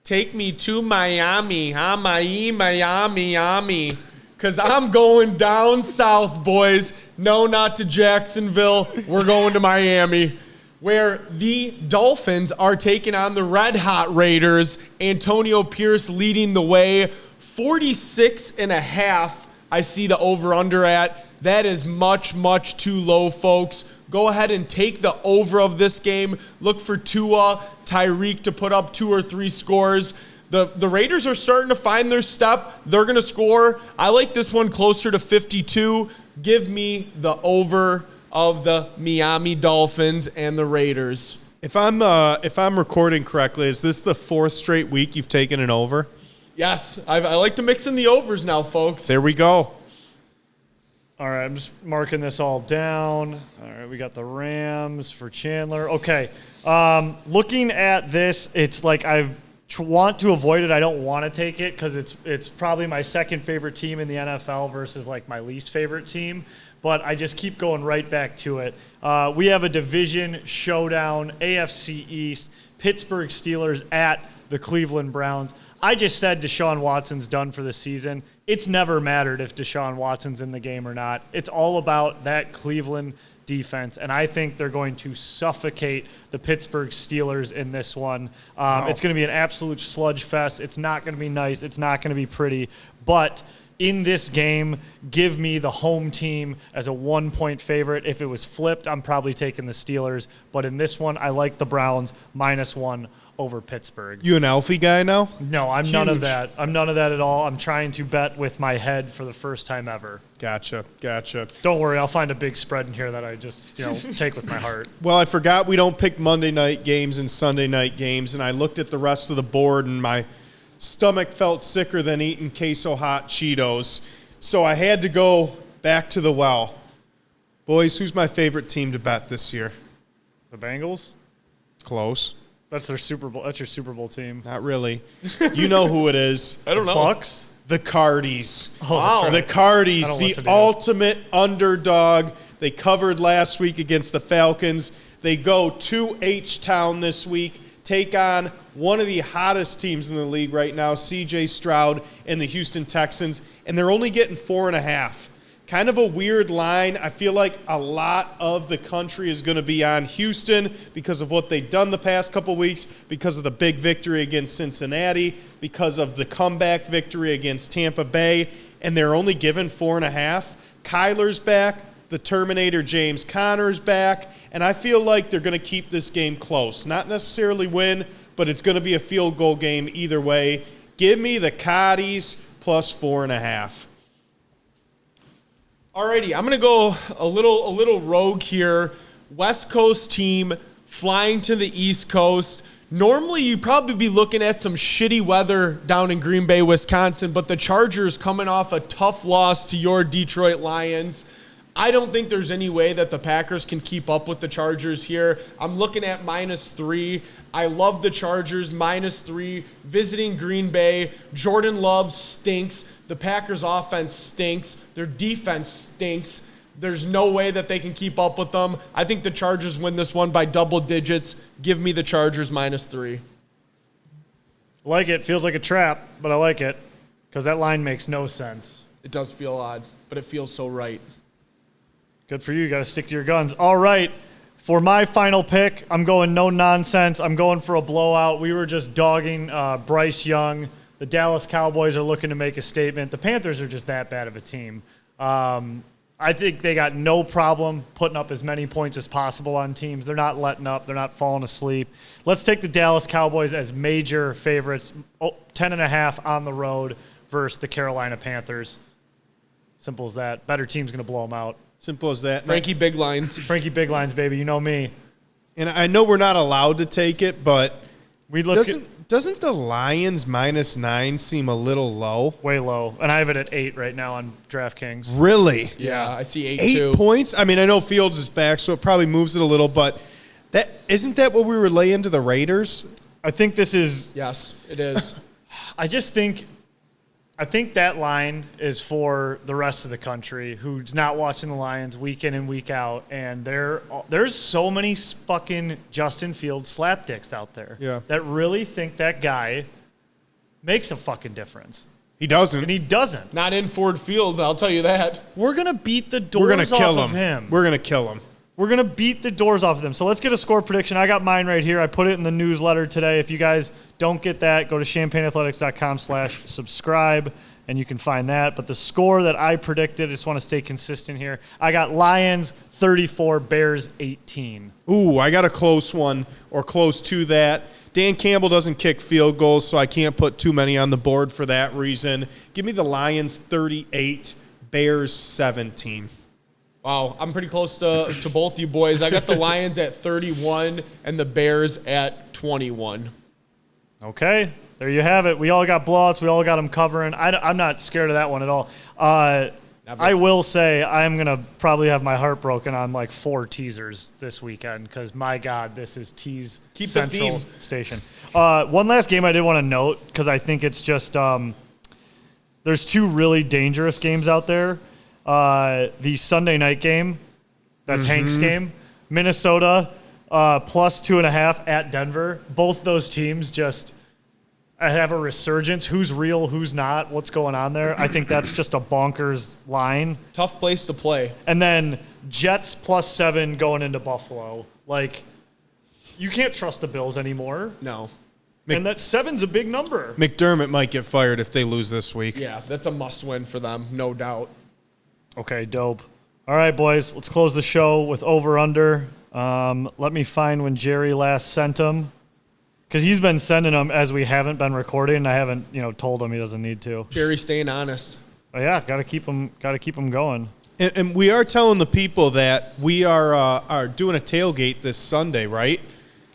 Take me to Miami. Miami. Because I'm going down south, boys. No, not to Jacksonville. We're going to Miami, where the Dolphins are taking on the Red Hot Raiders. Antonio Pierce leading the way. 46.5, I see the over-under at. That is much, much too low, folks. Go ahead and take the over of this game. Look for Tua, Tyreek to put up 2 or 3 scores. The Raiders are starting to find their step. They're going to score. I like this one closer to 52. Give me the over of the Miami Dolphins and the Raiders. If I'm recording correctly, is this the 4th straight week you've taken an over? Yes, I like to mix in the overs now, folks. There we go. All right, I'm just marking this all down. All right, we got the Rams for Chandler. Okay, looking at this, it's like I want to avoid it. I don't want to take it because it's probably my second favorite team in the NFL versus like my least favorite team. But I just keep going right back to it. We have a division showdown, AFC East, Pittsburgh Steelers at the Cleveland Browns. I just said Deshaun Watson's done for the season. It's never mattered if Deshaun Watson's in the game or not. It's all about that Cleveland defense, and I think they're going to suffocate the Pittsburgh Steelers in this one. It's going to be an absolute sludge fest. It's not going to be nice. It's not going to be pretty. But in this game, give me the home team as a 1-point favorite. If it was flipped, I'm probably taking the Steelers. But in this one, I like the Browns -1 over Pittsburgh. You an Alfie guy now? No, I'm none of that. I'm none of that at all. I'm trying to bet with my head for the first time ever. Gotcha. Don't worry, I'll find a big spread in here that I just, take with my heart. Well, I forgot we don't pick Monday night games and Sunday night games, and I looked at the rest of the board, and my stomach felt sicker than eating Queso hot Cheetos. So I had to go back to the well. Boys, who's my favorite team to bet this year? The Bengals? Close. That's their Super Bowl. That's your Super Bowl team. Not really. You know who it is. I don't know. Bucks? The Cardis. Oh, that's right. The Cardis, I don't the listen to you. ultimate underdog. They covered last week against the Falcons. They go to H-Town this week, take on one of the hottest teams in the league right now, C.J. Stroud and the Houston Texans, and they're only getting 4.5. Kind of a weird line. I feel like a lot of the country is going to be on Houston because of what they've done the past couple weeks, because of the big victory against Cincinnati, because of the comeback victory against Tampa Bay, and they're only given 4.5. Kyler's back. The Terminator James Conner's back, and I feel like they're going to keep this game close. Not necessarily win, but it's going to be a field goal game either way. Give me the Coddies plus 4.5. Alrighty, I'm gonna go a little rogue here. West Coast team flying to the East Coast. Normally, you'd probably be looking at some shitty weather down in Green Bay, Wisconsin, but the Chargers coming off a tough loss to your Detroit Lions. I don't think there's any way that the Packers can keep up with the Chargers here. I'm looking at -3. I love the Chargers, -3. Visiting Green Bay. Jordan Love stinks. The Packers' offense stinks. Their defense stinks. There's no way that they can keep up with them. I think the Chargers win this one by double digits. Give me the Chargers -3. Like it. Feels like a trap, but I like it because that line makes no sense. It does feel odd, but it feels so right. Good for you. You got to stick to your guns. All right. For my final pick, I'm going no nonsense. I'm going for a blowout. We were just dogging Bryce Young. The Dallas Cowboys are looking to make a statement. The Panthers are just that bad of a team. I think they got no problem putting up as many points as possible on teams. They're not letting up. They're not falling asleep. Let's take the Dallas Cowboys as major favorites, 10.5 on the road versus the Carolina Panthers. Simple as that. Better team's going to blow them out. Simple as that. Frankie Big Lines. Frankie Big Lines, baby. You know me. And I know we're not allowed to take it, but Let's get doesn't the Lions -9 seem a little low? way low. And I have it at 8 right now on DraftKings. Really? Yeah, I see 8 8 too. points? I mean, I know Fields is back, so it probably moves it a little, but isn't that what we were laying to the Raiders? I think this is Yes, it is. I think that line is for the rest of the country who's not watching the Lions week in and week out, and there's so many fucking Justin Fields slapdicks out there that really think that guy makes a fucking difference. He doesn't. And he doesn't. Not in Ford Field, I'll tell you that. We're going to beat the doors We're going to kill off of him. We're going to kill him. We're going to beat the doors off of them. So let's get a score prediction. I got mine right here. I put it in the newsletter today. If you guys don't get that, go to champagneathletics.com/subscribe, and you can find that. But the score that I predicted, I just want to stay consistent here. I got Lions 34, Bears 18. Ooh, I got a close one or close to that. Dan Campbell doesn't kick field goals, so I can't put too many on the board for that reason. Give me the Lions 38, Bears 17. Wow, I'm pretty close to both you boys. I got the Lions at 31 and the Bears at 21. Okay, there you have it. We all got blowouts. We all got them covering. I'm not scared of that one at all. I will say I'm going to probably have my heart broken on like 4 teasers this weekend because, my God, this is Tease Keep the Central theme. Station. One last game I did want to note because I think it's just there's 2 really dangerous games out there. The Sunday night game, that's Hank's game, Minnesota plus 2.5 at Denver. Both those teams just have a resurgence. Who's real, who's not, what's going on there? I think that's just a bonkers line. Tough place to play. And then Jets plus 7 going into Buffalo. Like, you can't trust the Bills anymore. No. And that 7's a big number. McDermott might get fired if they lose this week. Yeah, that's a must-win for them, no doubt. Okay, dope. All right, boys, let's close the show with over-under. Let me find when Jerry last sent them. Because he's been sending them as we haven't been recording, and I haven't, told him he doesn't need to. Jerry staying honest. But yeah, got to keep him going. And we are telling the people that we are doing a tailgate this Sunday, right?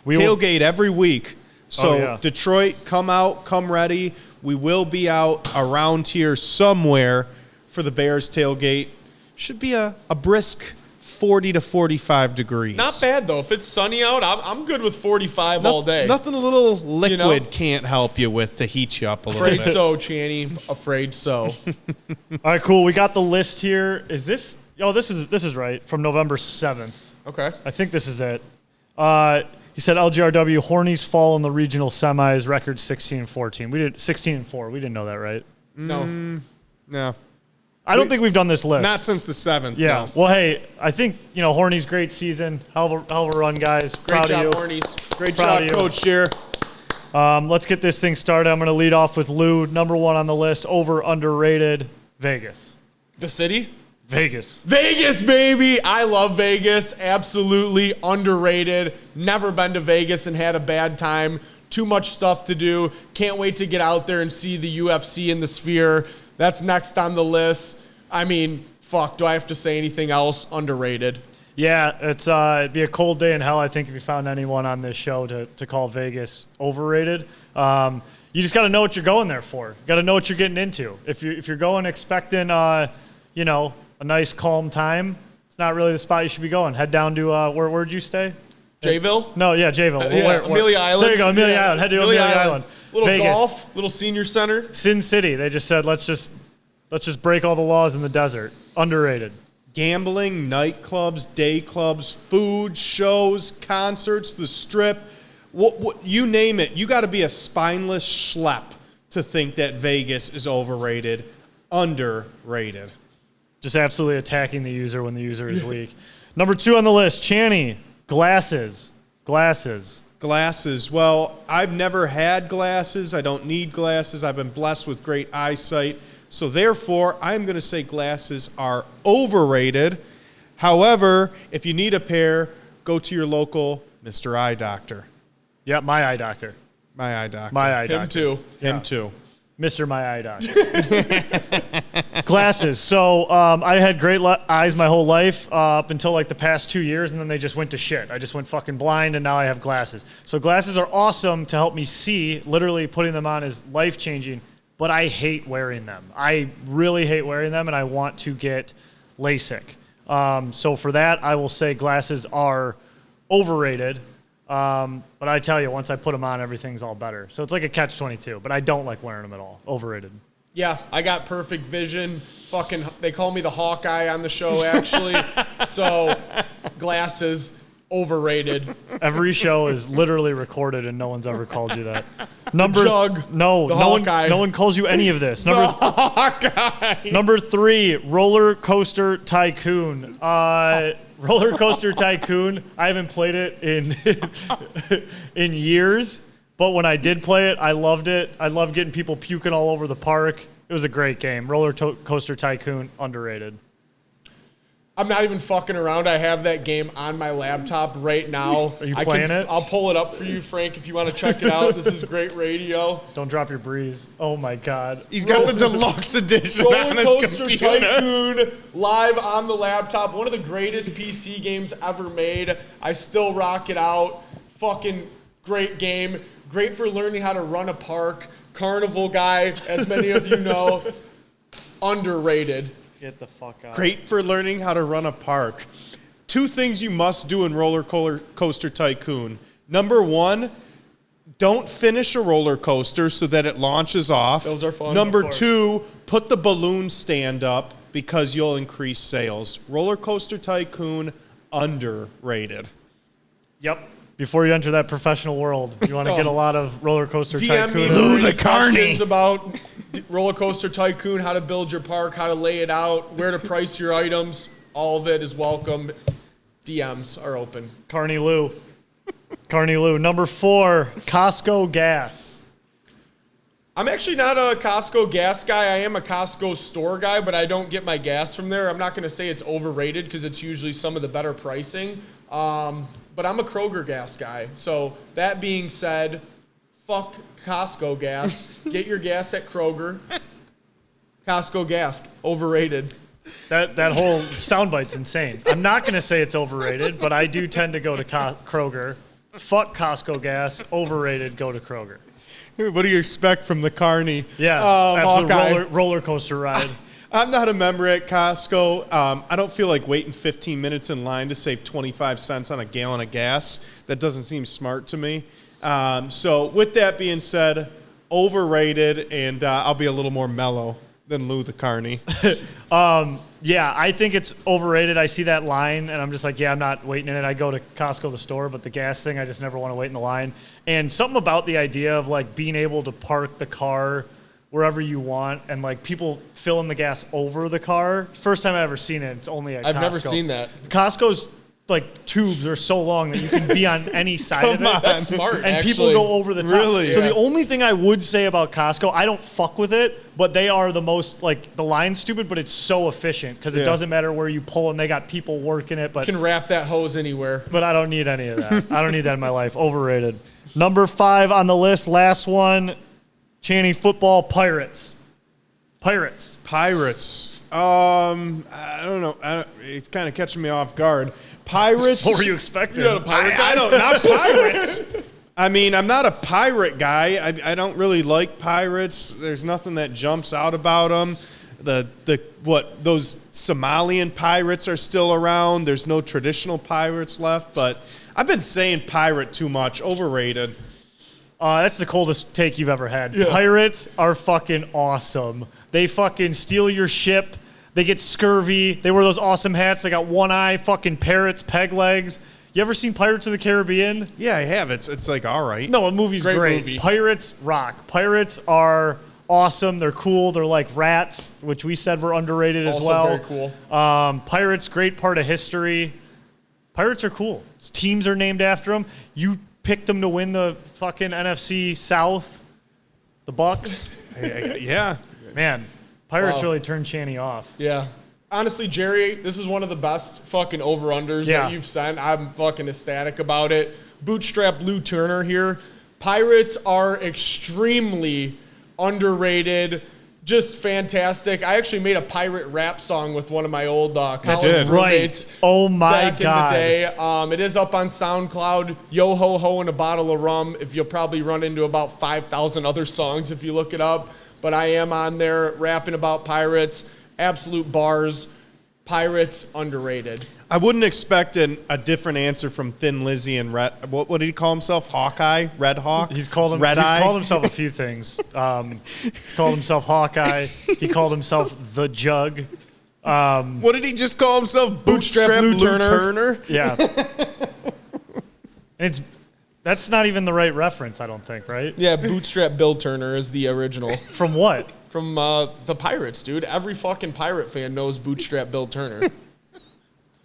We tailgate every week. So yeah. Detroit, come out, come ready. We will be out around here somewhere for the Bears tailgate. Should be a brisk 40 to 45 degrees. Not bad, though. If it's sunny out, I'm good with 45 all day. Nothing a little liquid can't help you with to heat you up a little Afraid bit. so, Channy. Afraid so. All right, cool. We got the list here. Is this? Oh, this is right from November 7th. Okay. I think this is it. He said LGRW Hornies fall in the regional semis. Record 16-14. We did 16-4. We didn't know that, right? No. No. I don't think we've done this list. Not since the 7th. Yeah. No. Well, hey, I think Horny's great season. Hell of a run, guys. Great Proud job, of you. Hornies. Great Proud job, of you. Coach Shear. Let's get this thing started. I'm going to lead off with Lou. Number 1 on the list. Over underrated. Vegas. The city? Vegas. Vegas, baby. I love Vegas. Absolutely underrated. Never been to Vegas and had a bad time. Too much stuff to do. Can't wait to get out there and see the UFC in the Sphere. That's next on the list. I mean, fuck, do I have to say anything else? Underrated. Yeah, it'd be a cold day in hell, I think, if you found anyone on this show to call Vegas overrated. You just got to know what you're going there for. Got to know what you're getting into. If you're going expecting, a nice calm time, it's not really the spot you should be going. Head down to where'd you stay? Jayville? No, yeah, Jayville. Amelia Island. There you go, Amelia Island. Head to Amelia Island. Little Vegas. golf, little senior center. Sin City. They just said let's just break all the laws in the desert. Underrated. Gambling, nightclubs, day clubs, food, shows, concerts, the Strip, what you name it. You got to be a spineless schlep to think that Vegas is overrated. Underrated. Just absolutely attacking the user when the user is weak. Number 2 on the list, Channy. Glasses. Glasses. Well, I've never had glasses. I don't need glasses. I've been blessed with great eyesight. So therefore, I'm going to say glasses are overrated. However, if you need a pair, go to your local Mr. Eye Doctor. Yeah, my eye doctor. My eye doctor. My eye Him doctor. too. Him too. Mr. My Eye Doctor. Glasses. So I had great eyes my whole life up until like the past 2 years, and then they just went to shit. I just went fucking blind, and now I have glasses. So glasses are awesome to help me see. Literally putting them on is life-changing, but I hate wearing them. I really hate wearing them, and I want to get LASIK. So for that, I will say glasses are overrated. But I tell you, once I put them on, everything's all better. So it's like a catch-22, but I don't like wearing them at all. Overrated. Yeah, I got perfect vision. Fucking, they call me the Hawkeye on the show, actually. So, glasses, overrated. Every show is literally recorded, and no one's ever called you that. Jug, no Hawkeye. one calls you any of this. Hawkeye. Number 3, Roller Coaster Tycoon. Roller Coaster Tycoon, I haven't played it in years, but when I did play it, I loved it. I loved getting people puking all over the park. It was a great game. Roller Coaster Tycoon, underrated. I'm not even fucking around. I have that game on my laptop right now. Are you playing it? I'll pull it up for you, Frank, if you want to check it out. This is great radio. Don't drop your breeze. Oh my God. He's got the deluxe edition on Roller his Coaster computer. Tycoon live on the laptop. One of the greatest PC games ever made. I still rock it out. Fucking great game. Great for learning how to run a park. Carnival guy, as many of you know. Underrated. Get the fuck out. Great for learning how to run a park. 2 things you must do in Roller Coaster Tycoon. Number 1, don't finish a roller coaster so that it launches off. Those are fun. Number 2, put the balloon stand up because you'll increase sales. Roller Coaster Tycoon, underrated. Yep. Before you enter that professional world, you want to get a lot of Roller Coaster DM me Tycoon. for any questions about Roller Coaster Tycoon, how to build your park, how to lay it out, where to price your items. All of it is welcome. DMs are open. Carney Lou. Number 4, Costco gas. I'm actually not a Costco gas guy. I am a Costco store guy, but I don't get my gas from there. I'm not going to say it's overrated because it's usually some of the better pricing. But I'm a Kroger gas guy. So that being said, fuck Costco gas. Get your gas at Kroger. Costco gas, overrated. That whole soundbite's insane. I'm not going to say it's overrated, but I do tend to go to Kroger. Fuck Costco gas, overrated, go to Kroger. What do you expect from the Carney? Yeah, absolute roller coaster ride. I'm not a member at Costco. I don't feel like waiting 15 minutes in line to save 25 cents on a gallon of gas. That doesn't seem smart to me. So with that being said, overrated, and I'll be a little more mellow than Lou the Carney. Yeah, I think it's overrated. I see that line, and I'm just like, yeah, I'm not waiting in it. I go to Costco, the store, but the gas thing, I just never want to wait in the line. And something about the idea of, like, being able to park the car wherever you want, and, like, people filling the gas over the car. First time I've ever seen it. It's only at Costco. I've never seen that. Costco's, like, tubes are so long that you can be on any side of it. That's smart, and actually. people go over the top. Really? So Yeah. the only thing I would say about Costco, I don't fuck with it, but they are the most, like, the line's stupid, but it's so efficient because it doesn't matter where you pull, and they got people working it. But You can wrap that hose anywhere. But I don't need any of that. I don't need that in my life. Overrated. Number 5 on the list, last one, Channing football, Pirates. Pirates. I don't know. It's kind of catching me off guard. Pirates. What were you expecting? You're not a pirate guy? I don't. Not pirates. I mean, I'm not a pirate guy. I don't really like pirates. There's nothing that jumps out about them. Those Somalian pirates are still around. There's no traditional pirates left. But I've been saying pirate too much. Overrated. That's the coldest take you've ever had. Yeah. Pirates are fucking awesome. They fucking steal your ship. They get scurvy. They wear those awesome hats. They got one eye, fucking parrots, peg legs. You ever seen Pirates of the Caribbean? Yeah, I have. It's like all right. No, the movie's Great great. movie. Pirates rock. Pirates are awesome. They're cool. They're like rats, which we said were underrated as Also well. very cool. Pirates, great part of history. Pirates are cool. Teams are named after them. You picked them to win the fucking NFC South. The Bucks. Yeah. Man, Pirates Wow. really turned Channy off. Yeah. Honestly, Jerry, this is one of the best fucking over-unders that you've sent. I'm fucking ecstatic about it. Bootstrap Lou Turner here. Pirates are extremely underrated. Just fantastic. I actually made a pirate rap song with one of my old college did. roommates. Right. Oh my back God. in the day. It is up on SoundCloud. Yo ho ho and a bottle of rum. If you'll probably run into about 5,000 other songs if you look it up. But I am on there rapping about pirates. Absolute bars. Pirates underrated. I wouldn't expect a different answer from Thin Lizzy and Red. What did he call himself? Hawkeye? Red Hawk? He's called Red Eye? called himself a few things. He's called himself Hawkeye. He called himself the Jug. What did he just call himself? Bootstrap Lou Turner? Yeah. And that's not even the right reference, I don't think, right? Yeah, Bootstrap Bill Turner is the original. From what? From the Pirates, dude. Every fucking Pirate fan knows Bootstrap Bill Turner.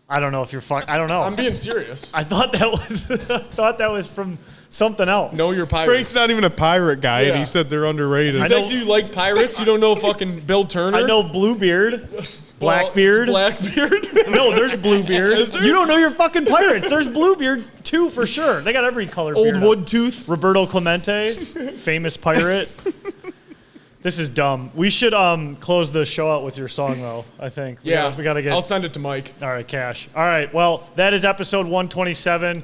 I don't know if you're I don't know. I'm being serious. I thought that was from something else. Know your Pirates. Frank's not even a pirate guy, and Yeah. he said they're underrated. You think you like Pirates? You don't know fucking Bill Turner? I know Bluebeard. Blackbeard? Well, it's Blackbeard. No, there's Bluebeard. Is there? You don't know your fucking pirates. There's Bluebeard too for sure. They got every color. Old beard Wood Tooth. Roberto Clemente, famous pirate. This is dumb. We should close the show out with your song though. I think. We gotta get. I'll send it to Mike. All right, Cash. All right. Well, that is episode 127.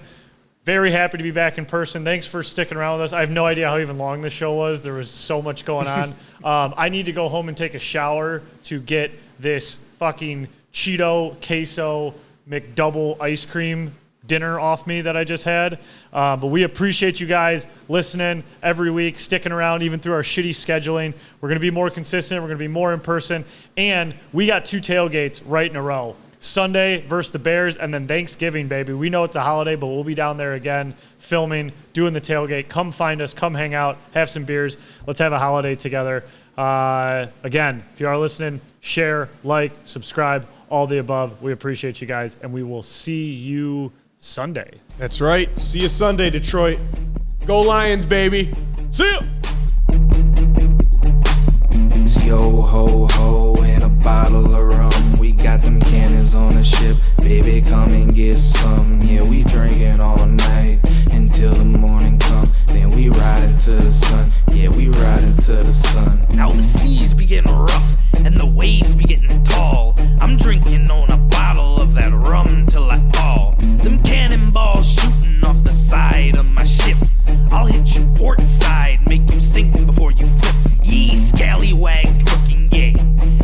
Very happy to be back in person. Thanks for sticking around with us. I have no idea how even long this show was. There was so much going on. I need to go home and take a shower to get this fucking Cheeto Queso McDouble ice cream dinner off me that I just had. But we appreciate you guys listening every week, sticking around even through our shitty scheduling. We're going to be more consistent. We're going to be more in person. And we got 2 tailgates right in a row. Sunday versus the Bears, and then Thanksgiving, baby. We know it's a holiday, but we'll be down there again, filming, doing the tailgate. Come find us. Come hang out. Have some beers. Let's have a holiday together. Again, if you are listening, share, like, subscribe, all the above. We appreciate you guys, and we will see you Sunday. That's right. See you Sunday, Detroit. Go Lions, baby. See ya! Yo ho ho and a bottle of rum. We got them cannons on the ship. Baby, come and get some. Yeah, we drinking all night until the morning come. Then we ride into the sun. Yeah, we ride into the sun. Now the seas be getting rough and the waves be getting tall. I'm drinking on a bottle of that rum till I fall. Them cannonballs shooting off the side of my ship. I'll hit you port side, make you sink before you flip. Ye scallywags looking gay,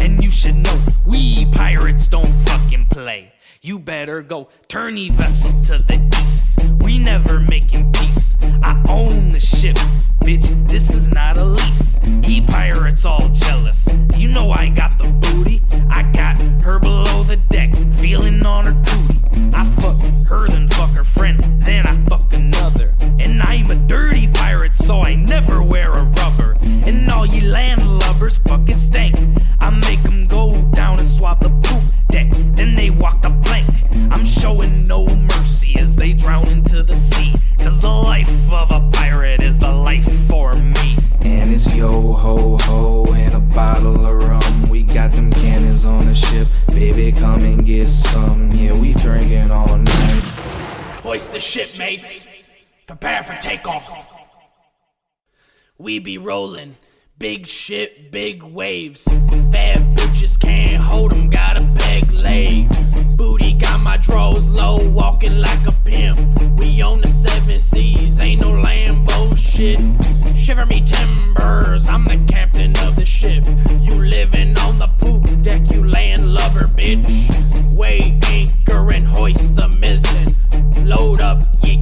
and you should know we pirates don't fucking play. You better go Tourney vessel to the east. We never making peace. I own the ship, bitch. This is not a lease. Ye pirates all jealous. You know I got the booty. I got her below the deck, feeling on her cootie. I fuck her, then fuck her friend, then I fuck another. And I'm a dirty pirate, so I never wear a rubber. And all ye landlubbers fucking stank. I make them go down and swab the poop deck, then they walk the plank. I'm showing no mercy as they drown into the sea. Cause the life of a pirate is the life for me. And it's yo ho ho and a bottle of rum. We got them cannons on the ship. Baby, come and get some. Yeah, we drinking all night. Hoist the ship, mates. Prepare for takeoff. We be rolling. Big ship, big waves. Fat bitches can't hold them, got a peg leg. Booty got my drawers low, walking like a pimp. We on the 7 seas, ain't no Lambo shit. Shiver me timbers, I'm the captain of the ship. You living on the poop deck, you landlubber bitch. Weigh anchor and hoist the mizzen. Load up, you